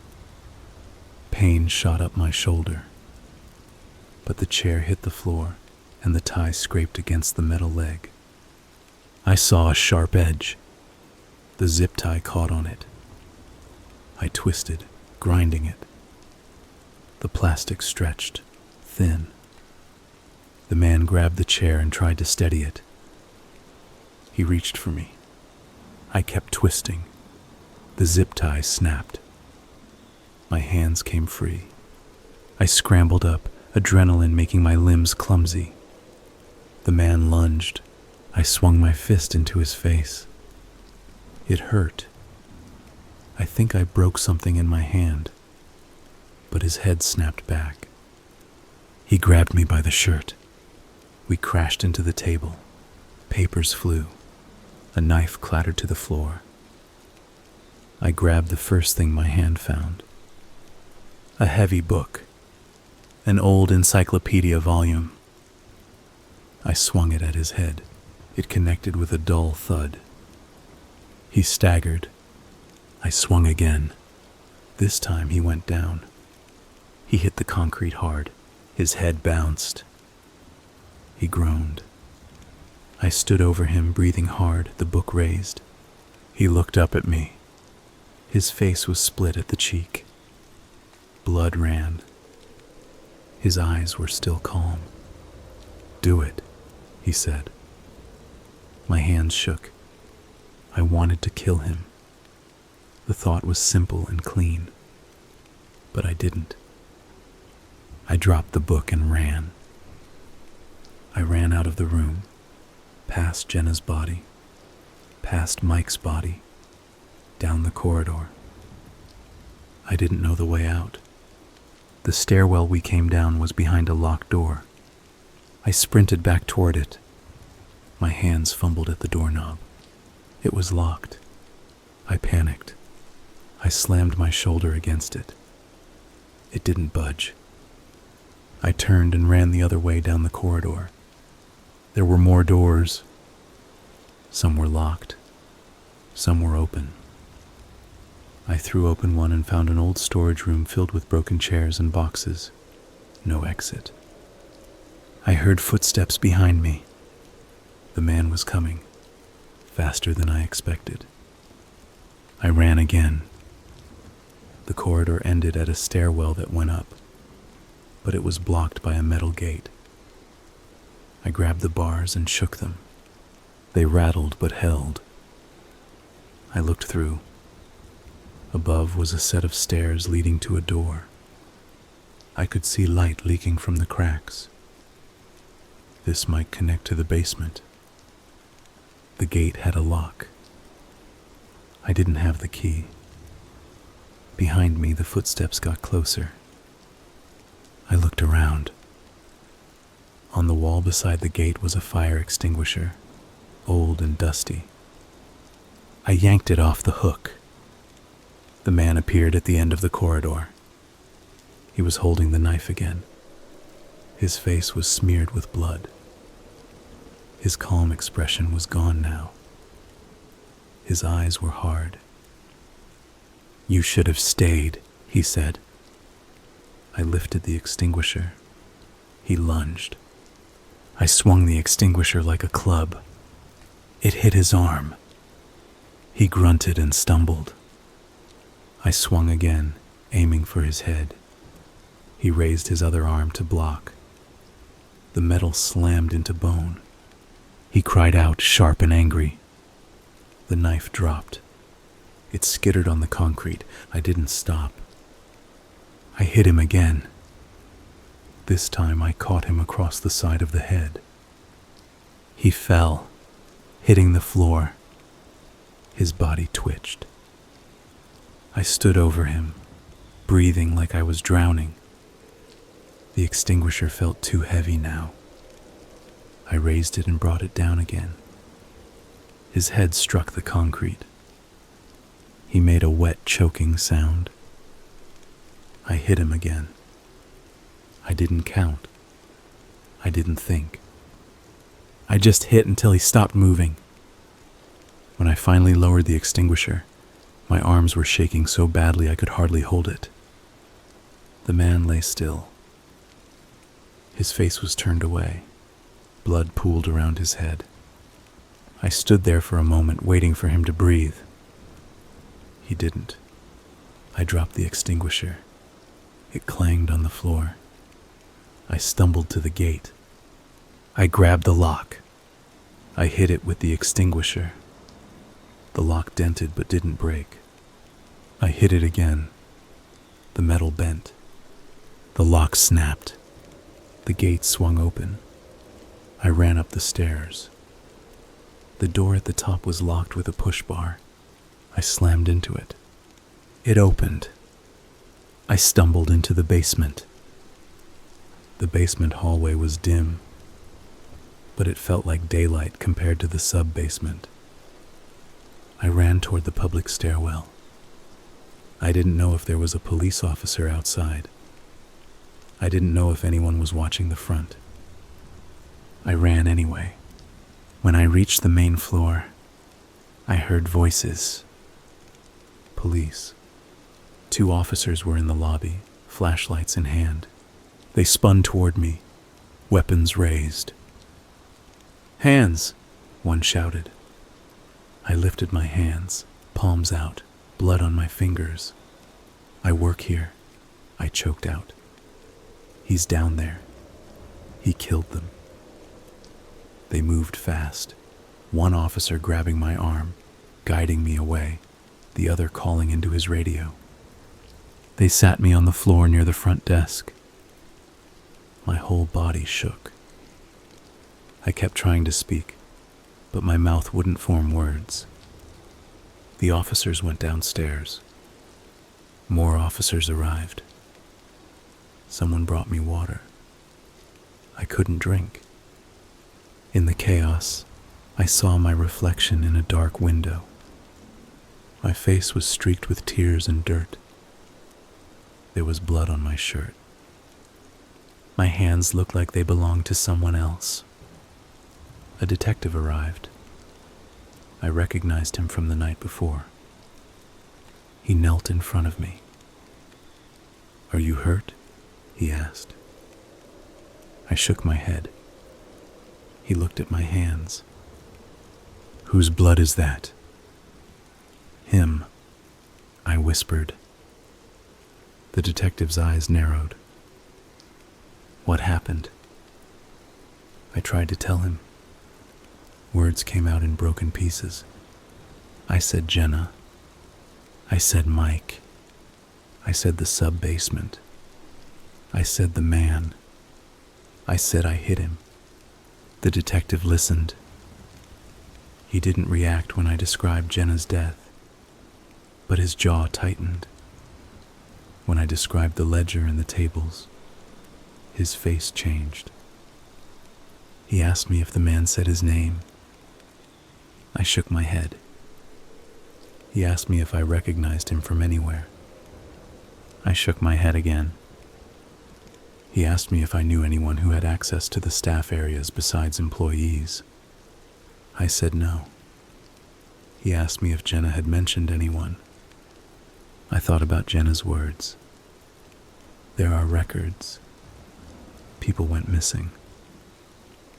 Pain shot up my shoulder. But the chair hit the floor, and the tie scraped against the metal leg. I saw a sharp edge. The zip tie caught on it. I twisted, grinding it. The plastic stretched, thin. The man grabbed the chair and tried to steady it. He reached for me. I kept twisting. The zip tie snapped. My hands came free. I scrambled up, adrenaline making my limbs clumsy. The man lunged. I swung my fist into his face. It hurt. I think I broke something in my hand, but his head snapped back. He grabbed me by the shirt. We crashed into the table. Papers flew. A knife clattered to the floor. I grabbed the first thing my hand found. A heavy book. An old encyclopedia volume. I swung it at his head. It connected with a dull thud. He staggered. I swung again. This time he went down. He hit the concrete hard. His head bounced. He groaned. I stood over him, breathing hard, the book raised. He looked up at me. His face was split at the cheek. Blood ran. His eyes were still calm. "Do it," he said. My hands shook. I wanted to kill him. The thought was simple and clean, but I didn't. I dropped the book and ran. I ran out of the room, past Jenna's body, past Mike's body, down the corridor. I didn't know the way out. The stairwell we came down was behind a locked door. I sprinted back toward it. My hands fumbled at the doorknob. It was locked. I panicked. I slammed my shoulder against it. It didn't budge. I turned and ran the other way down the corridor. There were more doors. Some were locked. Some were open. I threw open one and found an old storage room filled with broken chairs and boxes. No exit. I heard footsteps behind me. The man was coming, faster than I expected. I ran again. The corridor ended at a stairwell that went up, but it was blocked by a metal gate. I grabbed the bars and shook them. They rattled but held. I looked through. Above was a set of stairs leading to a door. I could see light leaking from the cracks. This might connect to the basement. The gate had a lock. I didn't have the key. Behind me, the footsteps got closer. I looked around. On the wall beside the gate was a fire extinguisher, old and dusty. I yanked it off the hook. The man appeared at the end of the corridor. He was holding the knife again. His face was smeared with blood. His calm expression was gone now. His eyes were hard. "You should have stayed," he said. I lifted the extinguisher. He lunged. I swung the extinguisher like a club. It hit his arm. He grunted and stumbled. I swung again, aiming for his head. He raised his other arm to block. The metal slammed into bone. He cried out, sharp and angry. The knife dropped. It skittered on the concrete. I didn't stop. I hit him again. This time I caught him across the side of the head. He fell, hitting the floor. His body twitched. I stood over him, breathing like I was drowning. The extinguisher felt too heavy now. I raised it and brought it down again. His head struck the concrete. He made a wet, choking sound. I hit him again. I didn't count. I didn't think. I just hit until he stopped moving. When I finally lowered the extinguisher, my arms were shaking so badly I could hardly hold it. The man lay still. His face was turned away. Blood pooled around his head. I stood there for a moment, waiting for him to breathe. He didn't. I dropped the extinguisher. It clanged on the floor. I stumbled to the gate. I grabbed the lock. I hit it with the extinguisher. The lock dented but didn't break. I hit it again. The metal bent. The lock snapped. The gate swung open. I ran up the stairs. The door at the top was locked with a push bar. I slammed into it. It opened. I stumbled into the basement. The basement hallway was dim, but it felt like daylight compared to the sub-basement. I ran toward the public stairwell. I didn't know if there was a police officer outside. I didn't know if anyone was watching the front. I ran anyway. When I reached the main floor, I heard voices. Police. 2 officers were in the lobby, flashlights in hand. They spun toward me, weapons raised. "Hands!" one shouted. I lifted my hands, palms out, blood on my fingers. "I work here," I choked out. "He's down there. He killed them." They moved fast, one officer grabbing my arm, guiding me away, the other calling into his radio. They sat me on the floor near the front desk. My whole body shook. I kept trying to speak, but my mouth wouldn't form words. The officers went downstairs. More officers arrived. Someone brought me water. I couldn't drink. In the chaos, I saw my reflection in a dark window. My face was streaked with tears and dirt. There was blood on my shirt. My hands looked like they belonged to someone else. A detective arrived. I recognized him from the night before. He knelt in front of me. "Are you hurt?" he asked. I shook my head. He looked at my hands. "Whose blood is that?" "Him," I whispered. The detective's eyes narrowed. "What happened?" I tried to tell him. Words came out in broken pieces. I said Jenna. I said Mike. I said the sub-basement. I said the man. I said I hit him. The detective listened. He didn't react when I described Jenna's death, but his jaw tightened. When I described the ledger and the tables, his face changed. He asked me if the man said his name. I shook my head. He asked me if I recognized him from anywhere. I shook my head again. He asked me if I knew anyone who had access to the staff areas besides employees. I said no. He asked me if Jenna had mentioned anyone. I thought about Jenna's words. There are records. People went missing.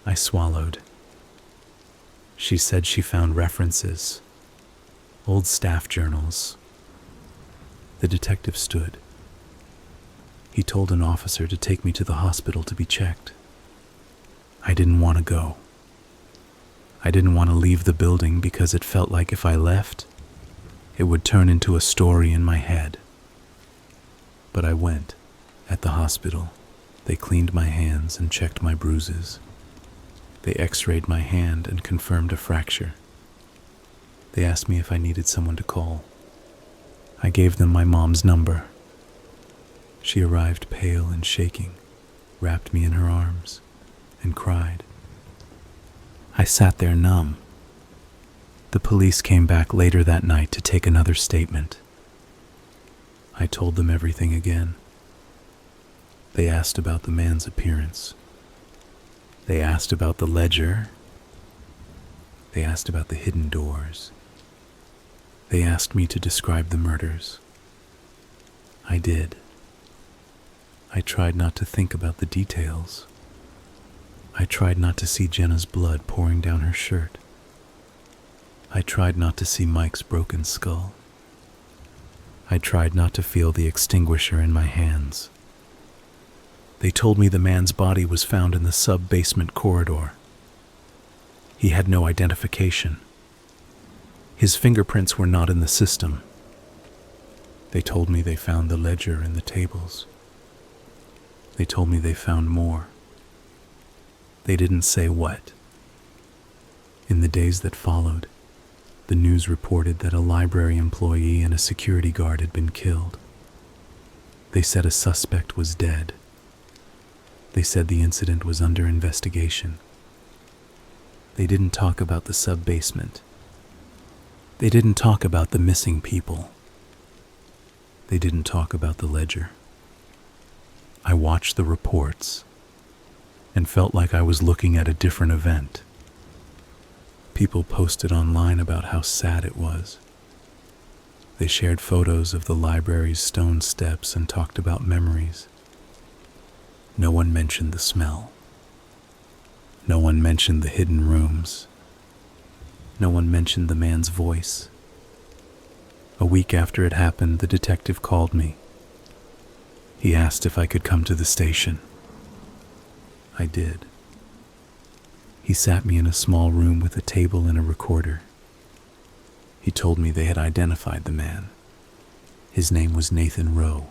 I swallowed. She said she found references, old staff journals. The detective stood. He told an officer to take me to the hospital to be checked. I didn't want to go. I didn't want to leave the building because it felt like if I left, it would turn into a story in my head. But I went. At the hospital, they cleaned my hands and checked my bruises. They x-rayed my hand and confirmed a fracture. They asked me if I needed someone to call. I gave them my mom's number. She arrived pale and shaking, wrapped me in her arms, and cried. I sat there numb. The police came back later that night to take another statement. I told them everything again. They asked about the man's appearance. They asked about the ledger. They asked about the hidden doors. They asked me to describe the murders. I did. I tried not to think about the details. I tried not to see Jenna's blood pouring down her shirt. I tried not to see Mike's broken skull. I tried not to feel the extinguisher in my hands. They told me the man's body was found in the sub-basement corridor. He had no identification. His fingerprints were not in the system. They told me they found the ledger in the tables. They told me they found more. They didn't say what. In the days that followed, the news reported that a library employee and a security guard had been killed. They said a suspect was dead. They said the incident was under investigation. They didn't talk about the sub-basement. They didn't talk about the missing people. They didn't talk about the ledger. I watched the reports and felt like I was looking at a different event. People posted online about how sad it was. They shared photos of the library's stone steps and talked about memories. No one mentioned the smell. No one mentioned the hidden rooms. No one mentioned the man's voice. A week after it happened, the detective called me. He asked if I could come to the station. I did. He sat me in a small room with a table and a recorder. He told me they had identified the man. His name was Nathan Rowe.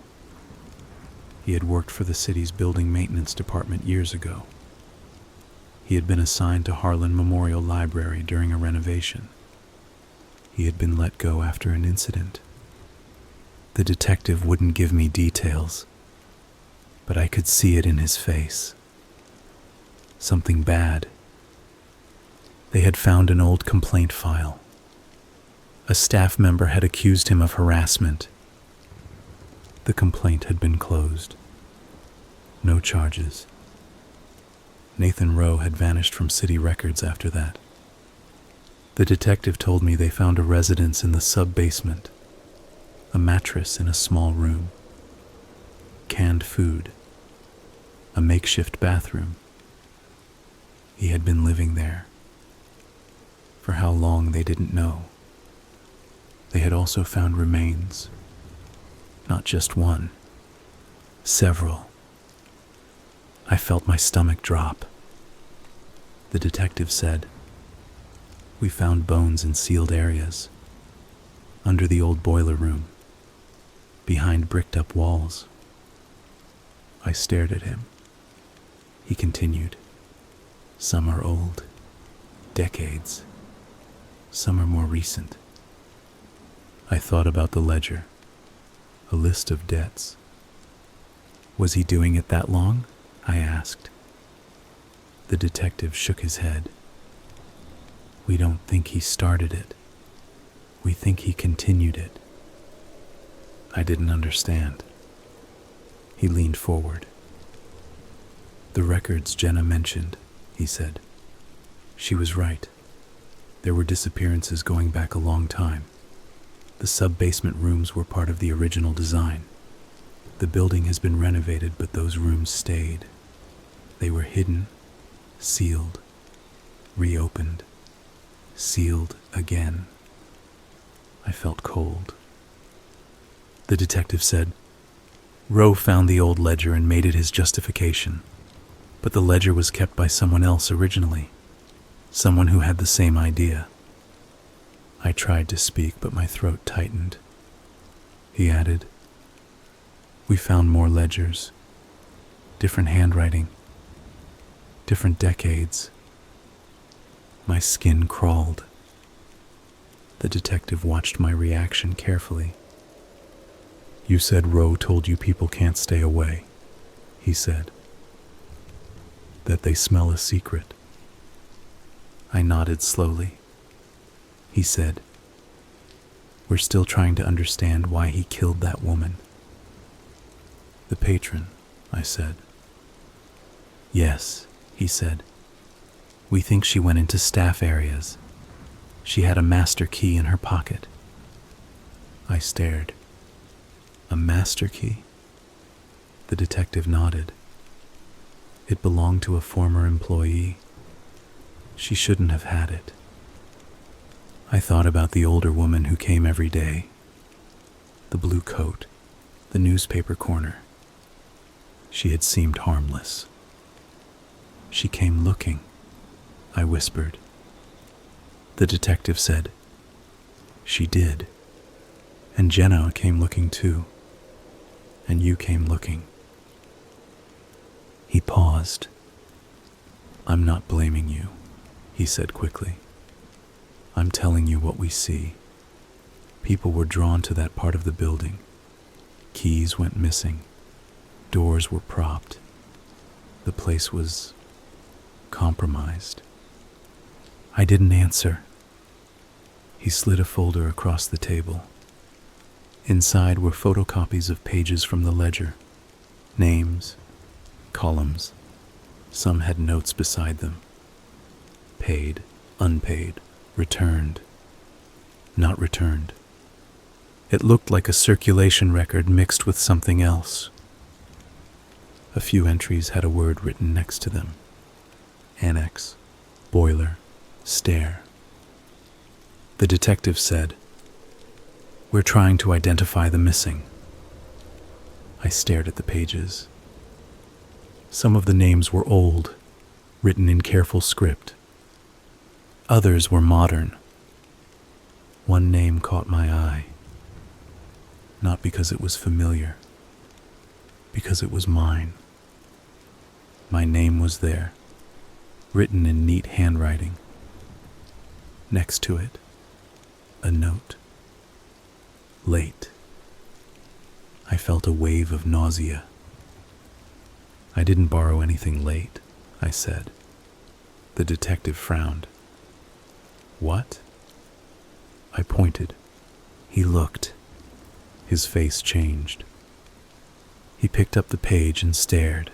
He had worked for the city's building maintenance department years ago. He had been assigned to Harlan Memorial Library during a renovation. He had been let go after an incident. The detective wouldn't give me details, but I could see it in his face. Something bad. They had found an old complaint file. A staff member had accused him of harassment. The complaint had been closed. No charges. Nathan Rowe had vanished from city records after that. The detective told me they found a residence in the sub-basement, a mattress in a small room, canned food, a makeshift bathroom. He had been living there. For how long, they didn't know. They had also found remains. Not just one, several. I felt my stomach drop. The detective said, "We found bones in sealed areas, under the old boiler room, behind bricked-up walls." I stared at him. He continued, "Some are old, decades. Some are more recent." I thought about the ledger, a list of debts. "Was he doing it that long?" I asked. The detective shook his head. "We don't think he started it. We think he continued it." I didn't understand. He leaned forward. "The records Jenna mentioned," he said. "She was right. There were disappearances going back a long time. The sub-basement rooms were part of the original design. The building has been renovated, but those rooms stayed. They were hidden, sealed, reopened, sealed again. I felt cold. The detective said, Rowe found the old ledger and made it his justification. But the ledger was kept by someone else originally. Someone who had the same idea. I tried to speak, but my throat tightened. He added, We found more ledgers. Different handwriting. Different decades. My skin crawled. The detective watched my reaction carefully. You said Rowe told you people can't stay away, he said. That they smell a secret. I nodded slowly. He said, We're still trying to understand why he killed that woman. The patron, I said. Yes, he said. We think she went into staff areas. She had a master key in her pocket. I stared. A master key? The detective nodded. It belonged to a former employee. She shouldn't have had it. I thought about the older woman who came every day. The blue coat, the newspaper corner. She had seemed harmless. She came looking, I whispered. The detective said, She did. And Jenna came looking too. And you came looking. He paused. I'm not blaming you, he said quickly. I'm telling you what we see. People were drawn to that part of the building. Keys went missing. Doors were propped. The place was compromised. I didn't answer. He slid a folder across the table. Inside were photocopies of pages from the ledger. Names, columns. Some had notes beside them. Paid, unpaid, returned, not returned. It looked like a circulation record mixed with something else. A few entries had a word written next to them. Annex, boiler, stair. The detective said, We're trying to identify the missing. I stared at the pages. Some of the names were old, written in careful script. Others were modern. One name caught my eye. Not because it was familiar, because it was mine. My name was there, written in neat handwriting. Next to it, a note. Late. I felt a wave of nausea. I didn't borrow anything late, I said. The detective frowned. What? I pointed. He looked. His face changed. He picked up the page and stared.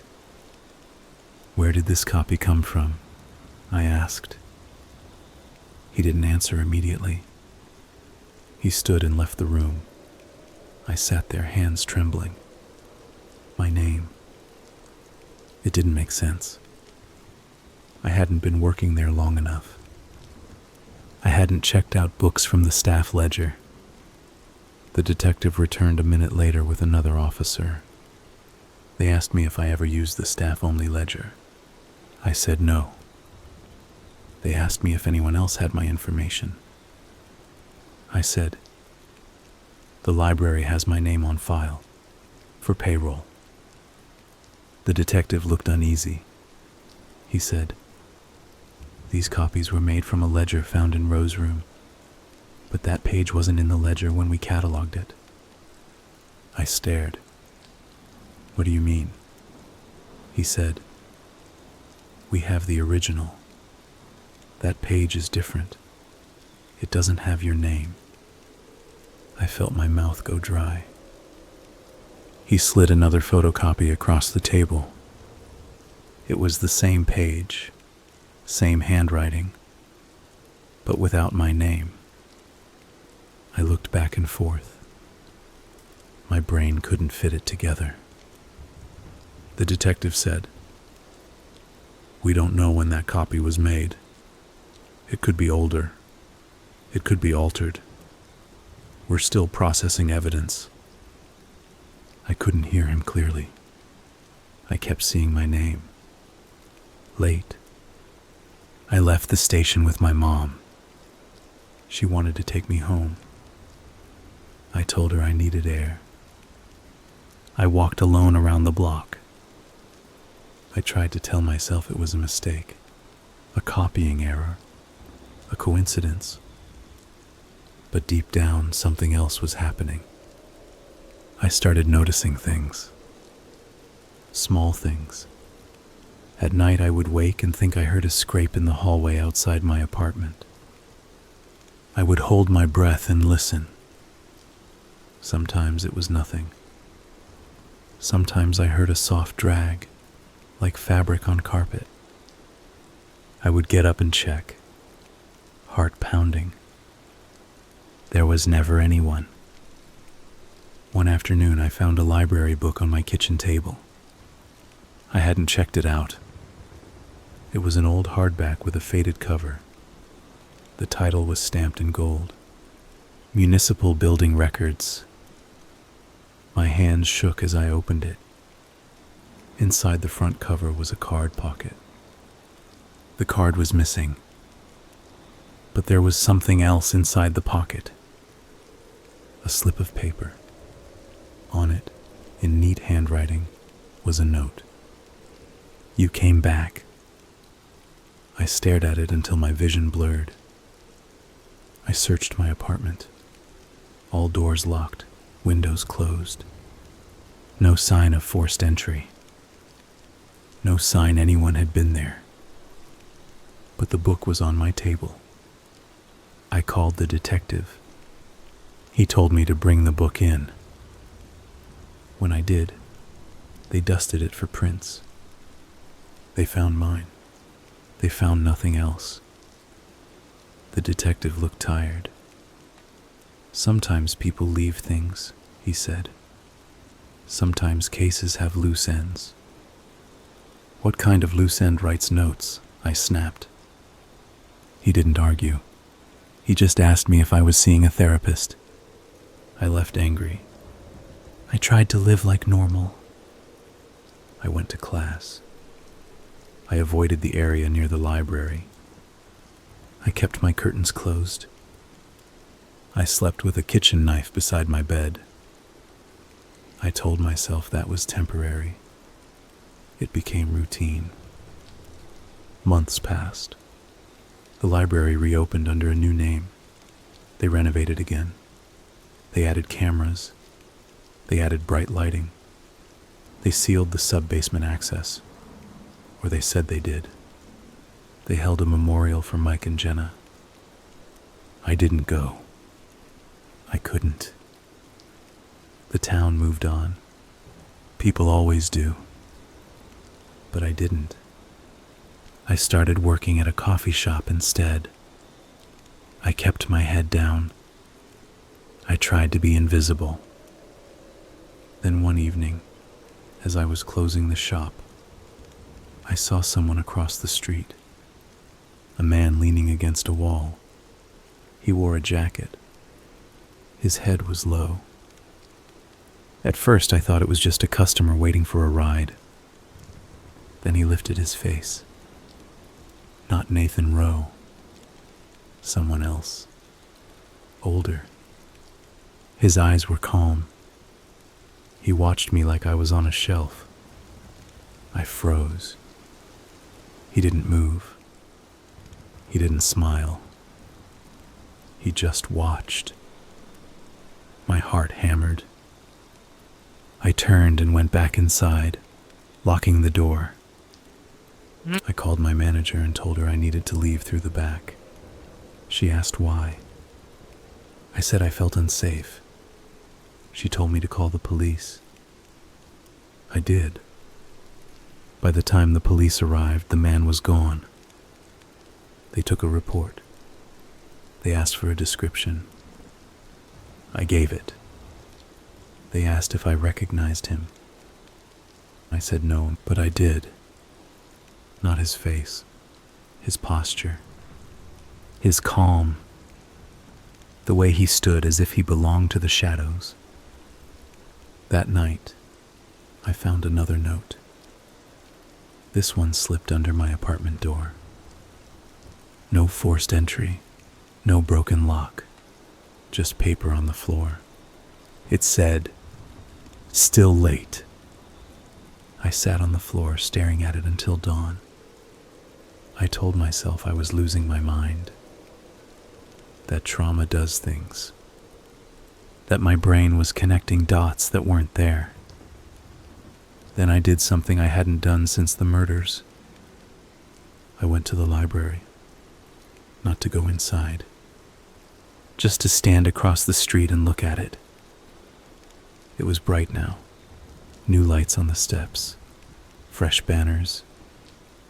Where did this copy come from? I asked. He didn't answer immediately. He stood and left the room. I sat there, hands trembling. My name. It didn't make sense. I hadn't been working there long enough. I hadn't checked out books from the staff ledger. The detective returned a minute later with another officer. They asked me if I ever used the staff-only ledger. I said no. They asked me if anyone else had my information. I said, The library has my name on file, for payroll. The detective looked uneasy. He said, These copies were made from a ledger found in Rowe's room, but that page wasn't in the ledger when we cataloged it. I stared. What do you mean? He said, We have the original. That page is different. It doesn't have your name. I felt my mouth go dry. He slid another photocopy across the table. It was the same page, same handwriting, but without my name. I looked back and forth. My brain couldn't fit it together. The detective said, "We don't know when that copy was made. It could be older. It could be altered. We're still processing evidence." I couldn't hear him clearly. I kept seeing my name. Late. I left the station with my mom. She wanted to take me home. I told her I needed air. I walked alone around the block. I tried to tell myself it was a mistake, a copying error, a coincidence. But deep down, something else was happening. I started noticing things. Small things. At night I would wake and think I heard a scrape in the hallway outside my apartment. I would hold my breath and listen. Sometimes it was nothing. Sometimes I heard a soft drag, like fabric on carpet. I would get up and check, heart pounding. There was never anyone. One afternoon I found a library book on my kitchen table. I hadn't checked it out. It was an old hardback with a faded cover. The title was stamped in gold. Municipal Building Records. My hands shook as I opened it. Inside the front cover was a card pocket. The card was missing. But there was something else inside the pocket. A slip of paper. On it, in neat handwriting, was a note. "You came back." I stared at it until my vision blurred. I searched my apartment. All doors locked, windows closed. No sign of forced entry. No sign anyone had been there. But the book was on my table. I called the detective. He told me to bring the book in. When I did, they dusted it for prints. They found mine. They found nothing else. The detective looked tired. "Sometimes people leave things," he said. "Sometimes cases have loose ends." "What kind of loose end writes notes?" I snapped. He didn't argue. He just asked me if I was seeing a therapist. I left angry. I tried to live like normal. I went to class. I avoided the area near the library. I kept my curtains closed. I slept with a kitchen knife beside my bed. I told myself that was temporary. It became routine. Months passed. The library reopened under a new name. They renovated again. They added cameras. They added bright lighting. They sealed the sub-basement access. Or they said they did. They held a memorial for Mike and Jenna. I didn't go. I couldn't. The town moved on. People always do. But I didn't. I started working at a coffee shop instead. I kept my head down. I tried to be invisible. Then one evening, as I was closing the shop, I saw someone across the street. A man leaning against a wall. He wore a jacket. His head was low. At first I thought it was just a customer waiting for a ride. Then he lifted his face. Not Nathan Rowe. Someone else. Older. His eyes were calm. He watched me like I was on a shelf. I froze. He didn't move. He didn't smile. He just watched. My heart hammered. I turned and went back inside, locking the door. I called my manager and told her I needed to leave through the back. She asked why. I said I felt unsafe. She told me to call the police. I did. By the time the police arrived, the man was gone. They took a report. They asked for a description. I gave it. They asked if I recognized him. I said no, but I did. Not his face, his posture, his calm, the way he stood as if he belonged to the shadows. That night, I found another note. This one slipped under my apartment door. No forced entry, no broken lock, just paper on the floor. It said, "Still late." I sat on the floor staring at it until dawn. I told myself I was losing my mind, that trauma does things, that my brain was connecting dots that weren't there. Then I did something I hadn't done since the murders. I went to the library, not to go inside, just to stand across the street and look at it. It was bright now, new lights on the steps, fresh banners.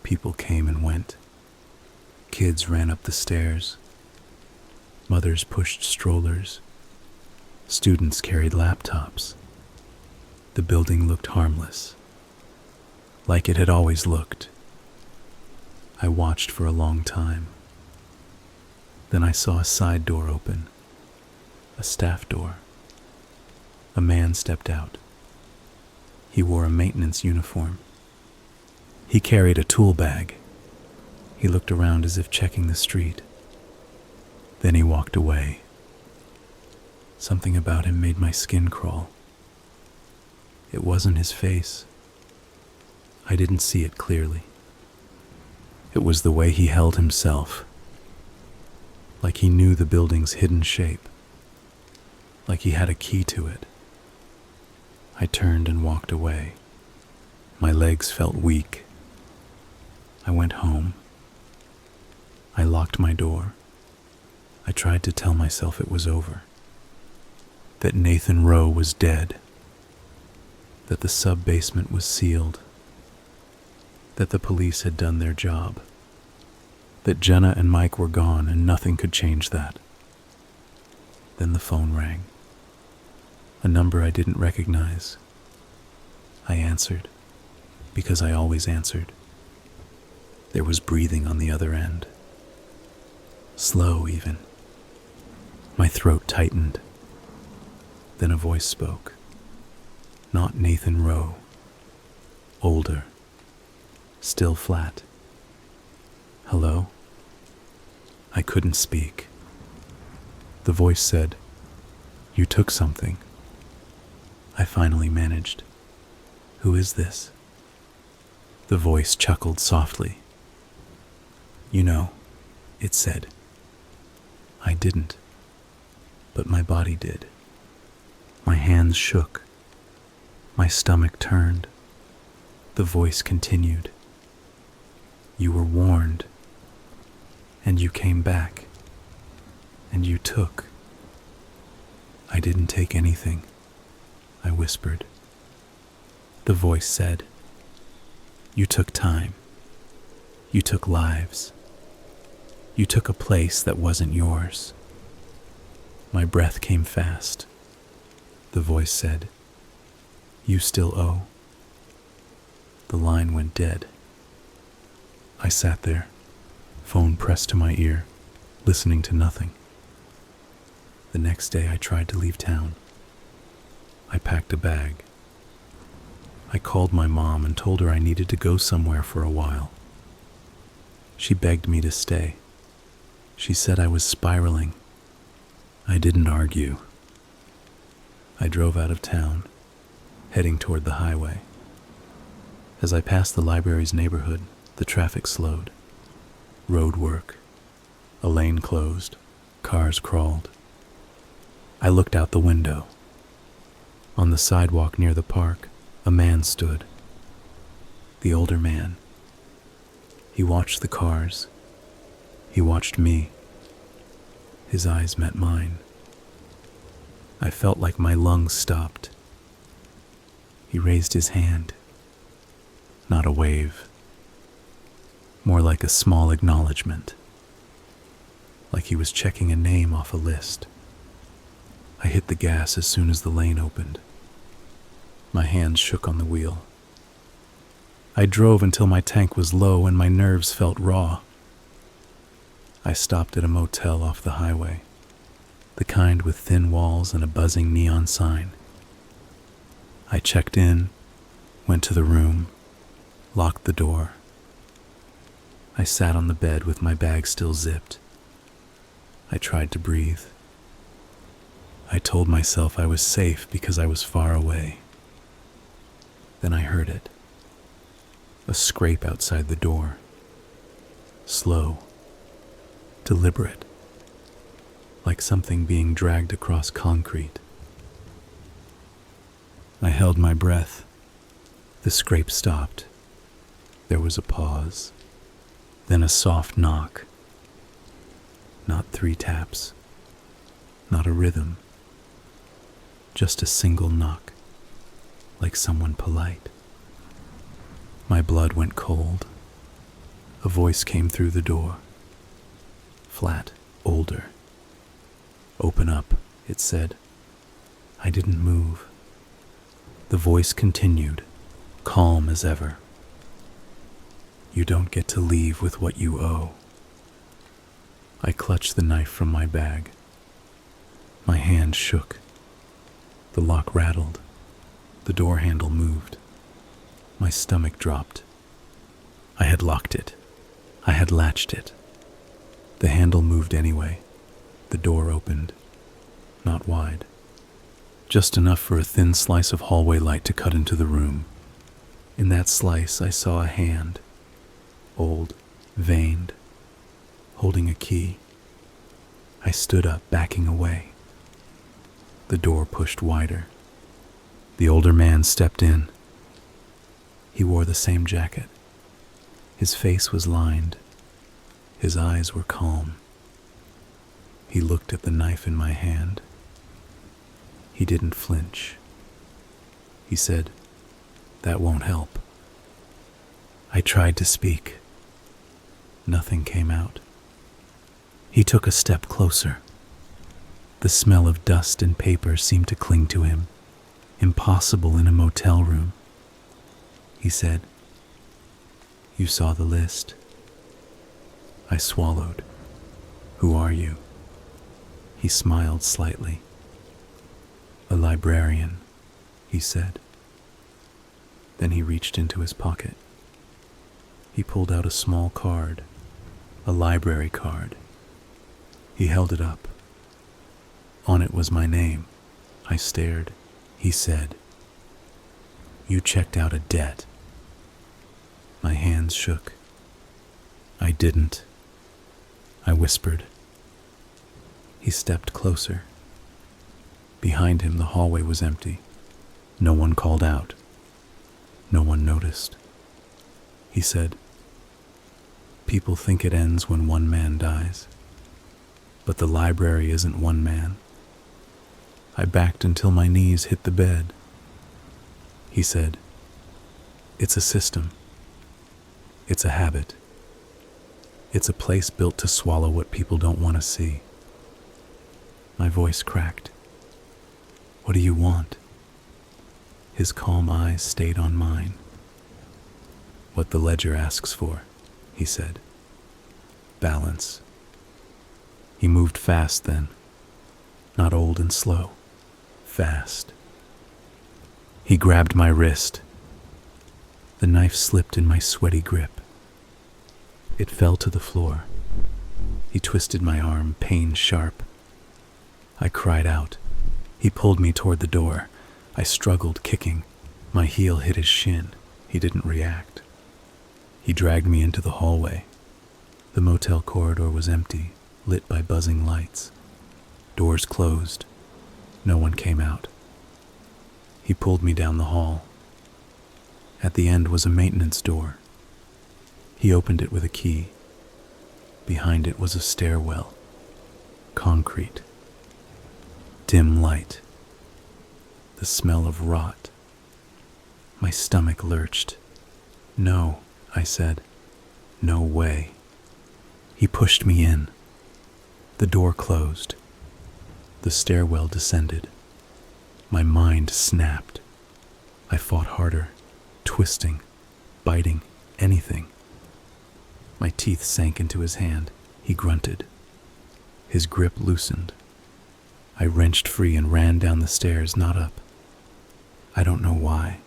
People came and went. Kids ran up the stairs. Mothers pushed strollers. Students carried laptops. The building looked harmless, like it had always looked. I watched for a long time. Then I saw a side door open, a staff door. A man stepped out. He wore a maintenance uniform. He carried a tool bag. He looked around as if checking the street. Then he walked away. Something about him made my skin crawl. It wasn't his face. I didn't see it clearly. It was the way he held himself, like he knew the building's hidden shape, like he had a key to it. I turned and walked away. My legs felt weak. I went home. I locked my door. I tried to tell myself it was over, that Nathan Rowe was dead, that the sub-basement was sealed, that the police had done their job, that Jenna and Mike were gone and nothing could change that. Then the phone rang, a number I didn't recognize. I answered, because I always answered. There was breathing on the other end. Slow, even. My throat tightened. Then a voice spoke. Not Nathan Rowe. Older. Still flat. Hello? I couldn't speak. The voice said, "You took something." I finally managed. "Who is this?" The voice chuckled softly. "You know," it said. I didn't, but my body did. My hands shook. My stomach turned. The voice continued. "You were warned, and you came back, and you took." "I didn't take anything," I whispered. The voice said, "You took time. You took lives. You took a place that wasn't yours." My breath came fast. The voice said, "You still owe." The line went dead. I sat there, phone pressed to my ear, listening to nothing. The next day I tried to leave town. I packed a bag. I called my mom and told her I needed to go somewhere for a while. She begged me to stay. She said I was spiraling. I didn't argue. I drove out of town, heading toward the highway. As I passed the library's neighborhood, the traffic slowed. Road work. A lane closed. Cars crawled. I looked out the window. On the sidewalk near the park, a man stood. The older man. He watched the cars. He watched me. His eyes met mine. I felt like my lungs stopped. He raised his hand. Not a wave. More like a small acknowledgement. Like he was checking a name off a list. I hit the gas as soon as the lane opened. My hands shook on the wheel. I drove until my tank was low and my nerves felt raw. I stopped at a motel off the highway, the kind with thin walls and a buzzing neon sign. I checked in, went to the room, locked the door. I sat on the bed with my bag still zipped. I tried to breathe. I told myself I was safe because I was far away. Then I heard it. A scrape outside the door. Slow. Deliberate. Like something being dragged across concrete. I held my breath. The scrape stopped. There was a pause. Then a soft knock. Not 3 taps. Not a rhythm. Just a single knock. Like someone polite. My blood went cold. A voice came through the door. Flat, older. "Open up," it said. I didn't move. The voice continued, calm as ever. "You don't get to leave with what you owe." I clutched the knife from my bag. My hand shook. The lock rattled. The door handle moved. My stomach dropped. I had locked it. I had latched it. The handle moved anyway. The door opened. Not wide. Just enough for a thin slice of hallway light to cut into the room. In that slice, I saw a hand. Old, veined, holding a key. I stood up, backing away. The door pushed wider. The older man stepped in. He wore the same jacket. His face was lined. His eyes were calm. He looked at the knife in my hand. He didn't flinch. He said, "That won't help." I tried to speak. Nothing came out. He took a step closer. The smell of dust and paper seemed to cling to him, impossible in a motel room. He said, "You saw the list." I swallowed. "Who are you?" He smiled slightly. "A librarian," he said. Then he reached into his pocket. He pulled out a small card, a library card. He held it up. On it was my name. I stared. He said, "You checked out a debt." My hands shook. "I didn't," I whispered. He stepped closer. Behind him, the hallway was empty. No one called out. No one noticed. He said, "People think it ends when one man dies. But the library isn't one man." I backed until my knees hit the bed. He said, "It's a system. It's a habit. It's a place built to swallow what people don't want to see." My voice cracked. "What do you want?" His calm eyes stayed on mine. "What the ledger asks for," he said. "Balance." He moved fast then. Not old and slow. Fast. He grabbed my wrist. The knife slipped in my sweaty grip. It fell to the floor. He twisted my arm, pain sharp. I cried out. He pulled me toward the door. I struggled, kicking. My heel hit his shin. He didn't react. He dragged me into the hallway. The motel corridor was empty, lit by buzzing lights. Doors closed. No one came out. He pulled me down the hall. At the end was a maintenance door. He opened it with a key. Behind it was a stairwell. Concrete. Dim light. The smell of rot. My stomach lurched. "No," I said. "No way." He pushed me in. The door closed. The stairwell descended. My mind snapped. I fought harder, twisting, biting, anything. My teeth sank into his hand. He grunted. His grip loosened. I wrenched free and ran down the stairs, not up. I don't know why.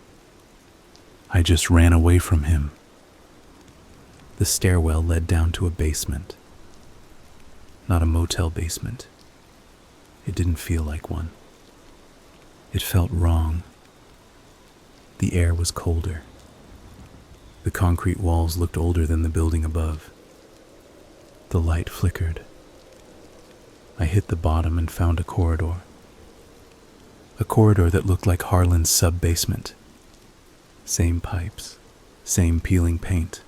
I just ran away from him. The stairwell led down to a basement. Not a motel basement. It didn't feel like one. It felt wrong. The air was colder. The concrete walls looked older than the building above. The light flickered. I hit the bottom and found a corridor. A corridor that looked like Harlan's sub-basement. Same pipes, same peeling paint,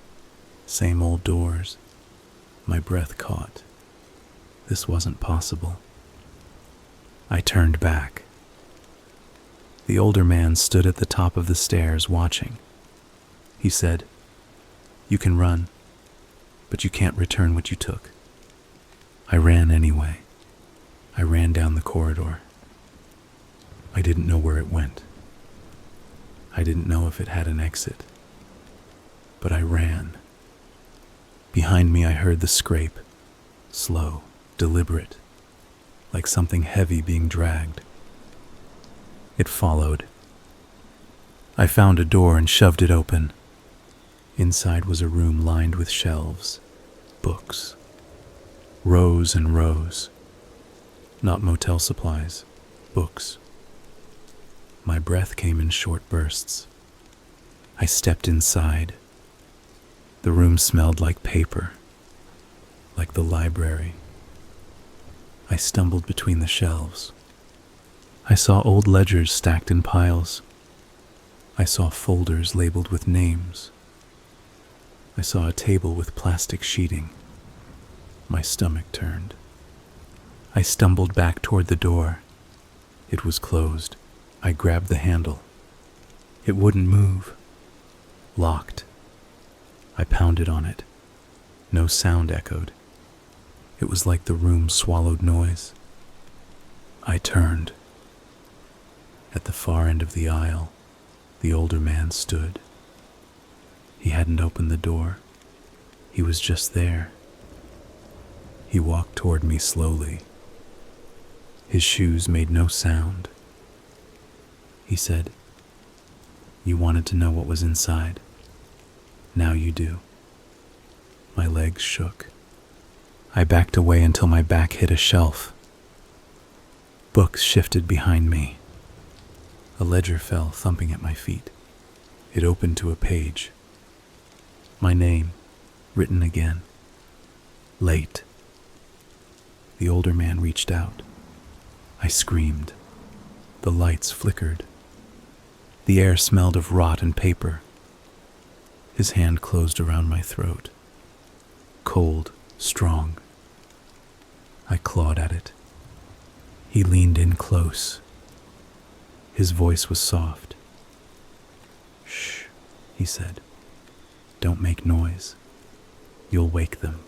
same old doors. My breath caught. This wasn't possible. I turned back. The older man stood at the top of the stairs watching. He said, "You can run, but you can't return what you took." I ran anyway. I ran down the corridor. I didn't know where it went. I didn't know if it had an exit. But I ran. Behind me I heard the scrape, slow, deliberate, like something heavy being dragged. It followed. I found a door and shoved it open. Inside was a room lined with shelves, books, rows and rows. Not motel supplies, books. My breath came in short bursts. I stepped inside. The room smelled like paper, like the library. I stumbled between the shelves. I saw old ledgers stacked in piles. I saw folders labeled with names. I saw a table with plastic sheeting. My stomach turned. I stumbled back toward the door. It was closed. I grabbed the handle. It wouldn't move. Locked. I pounded on it. No sound echoed. It was like the room swallowed noise. I turned. At the far end of the aisle, the older man stood. He hadn't opened the door. He was just there. He walked toward me slowly. His shoes made no sound. He said, "You wanted to know what was inside. Now you do." My legs shook. I backed away until my back hit a shelf. Books shifted behind me. A ledger fell thumping at my feet. It opened to a page. My name, written again. Late. The older man reached out. I screamed. The lights flickered. The air smelled of rot and paper. His hand closed around my throat. Cold, strong. I clawed at it. He leaned in close. His voice was soft. "Shh," he said. "Don't make noise. You'll wake them."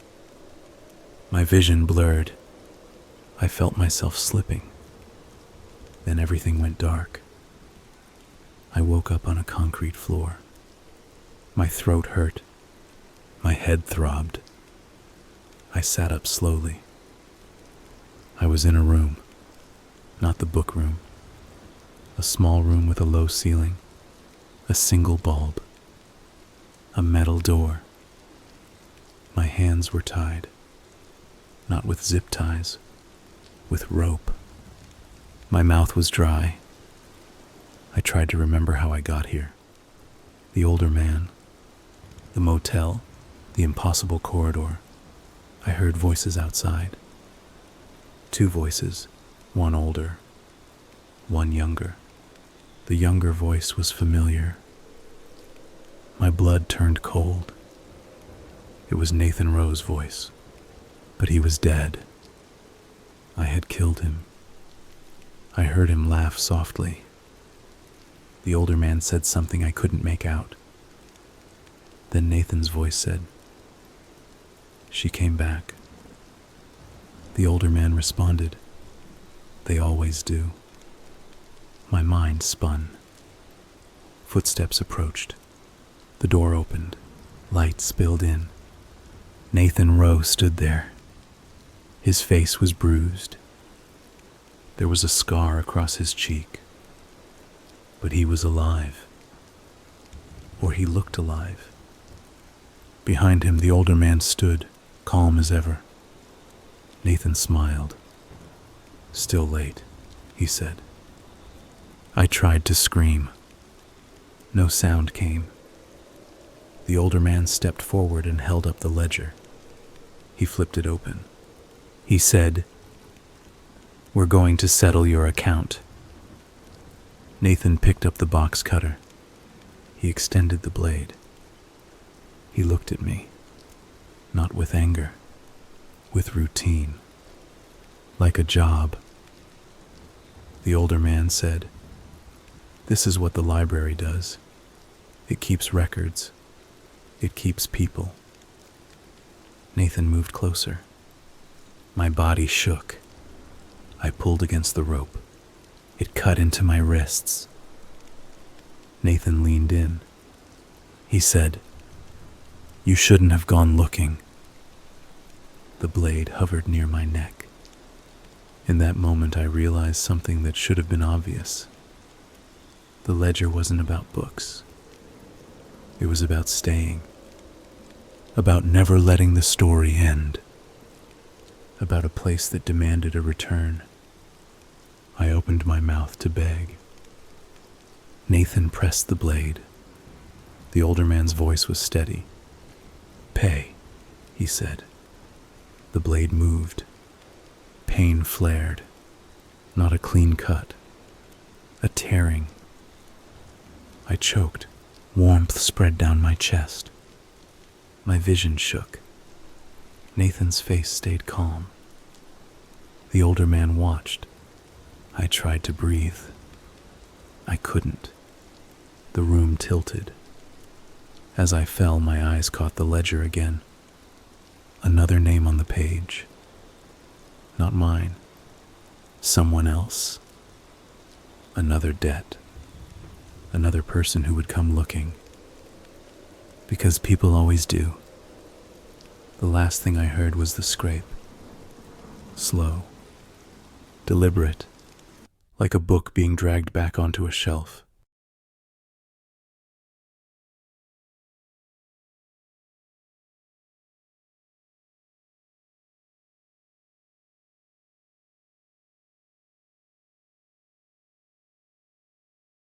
My vision blurred. I felt myself slipping. Then everything went dark. I woke up on a concrete floor. My throat hurt. My head throbbed. I sat up slowly. I was in a room, not the book room. A small room with a low ceiling, a single bulb, a metal door. My hands were tied, not with zip ties, with rope. My mouth was dry. I tried to remember how I got here. The older man, the motel, the impossible corridor. I heard voices outside. 2 voices, one older, one younger. The younger voice was familiar. My blood turned cold. It was Nathan Rowe's voice, but he was dead. I had killed him. I heard him laugh softly. The older man said something I couldn't make out. Then Nathan's voice said, "She came back." The older man responded, They always do. My mind spun. Footsteps approached. The door opened. Light spilled in. Nathan Rowe stood there. His face was bruised. There was a scar across his cheek. But he was alive. Or he looked alive. Behind him, the older man stood, calm as ever. Nathan smiled. "Still late," he said. I tried to scream. No sound came. The older man stepped forward and held up the ledger. He flipped it open. He said, "We're going to settle your account." Nathan picked up the box cutter. He extended the blade. He looked at me, not with anger, with routine, like a job. The older man said, "This is what the library does. It keeps records. It keeps people." Nathan moved closer. My body shook. I pulled against the rope. It cut into my wrists. Nathan leaned in. He said, "You shouldn't have gone looking." The blade hovered near my neck. In that moment, I realized something that should have been obvious. The ledger wasn't about books. It was about staying. About never letting the story end. About a place that demanded a return. I opened my mouth to beg. Nathan pressed the blade. The older man's voice was steady. "Pay," he said. The blade moved. Pain flared. Not a clean cut. A tearing. I choked. Warmth spread down my chest. My vision shook. Nathan's face stayed calm. The older man watched. I tried to breathe. I couldn't. The room tilted. As I fell, my eyes caught the ledger again. Another name on the page. Not mine. Someone else. Another debt. Another person who would come looking. Because people always do. The last thing I heard was the scrape. Slow. Deliberate. Like a book being dragged back onto a shelf.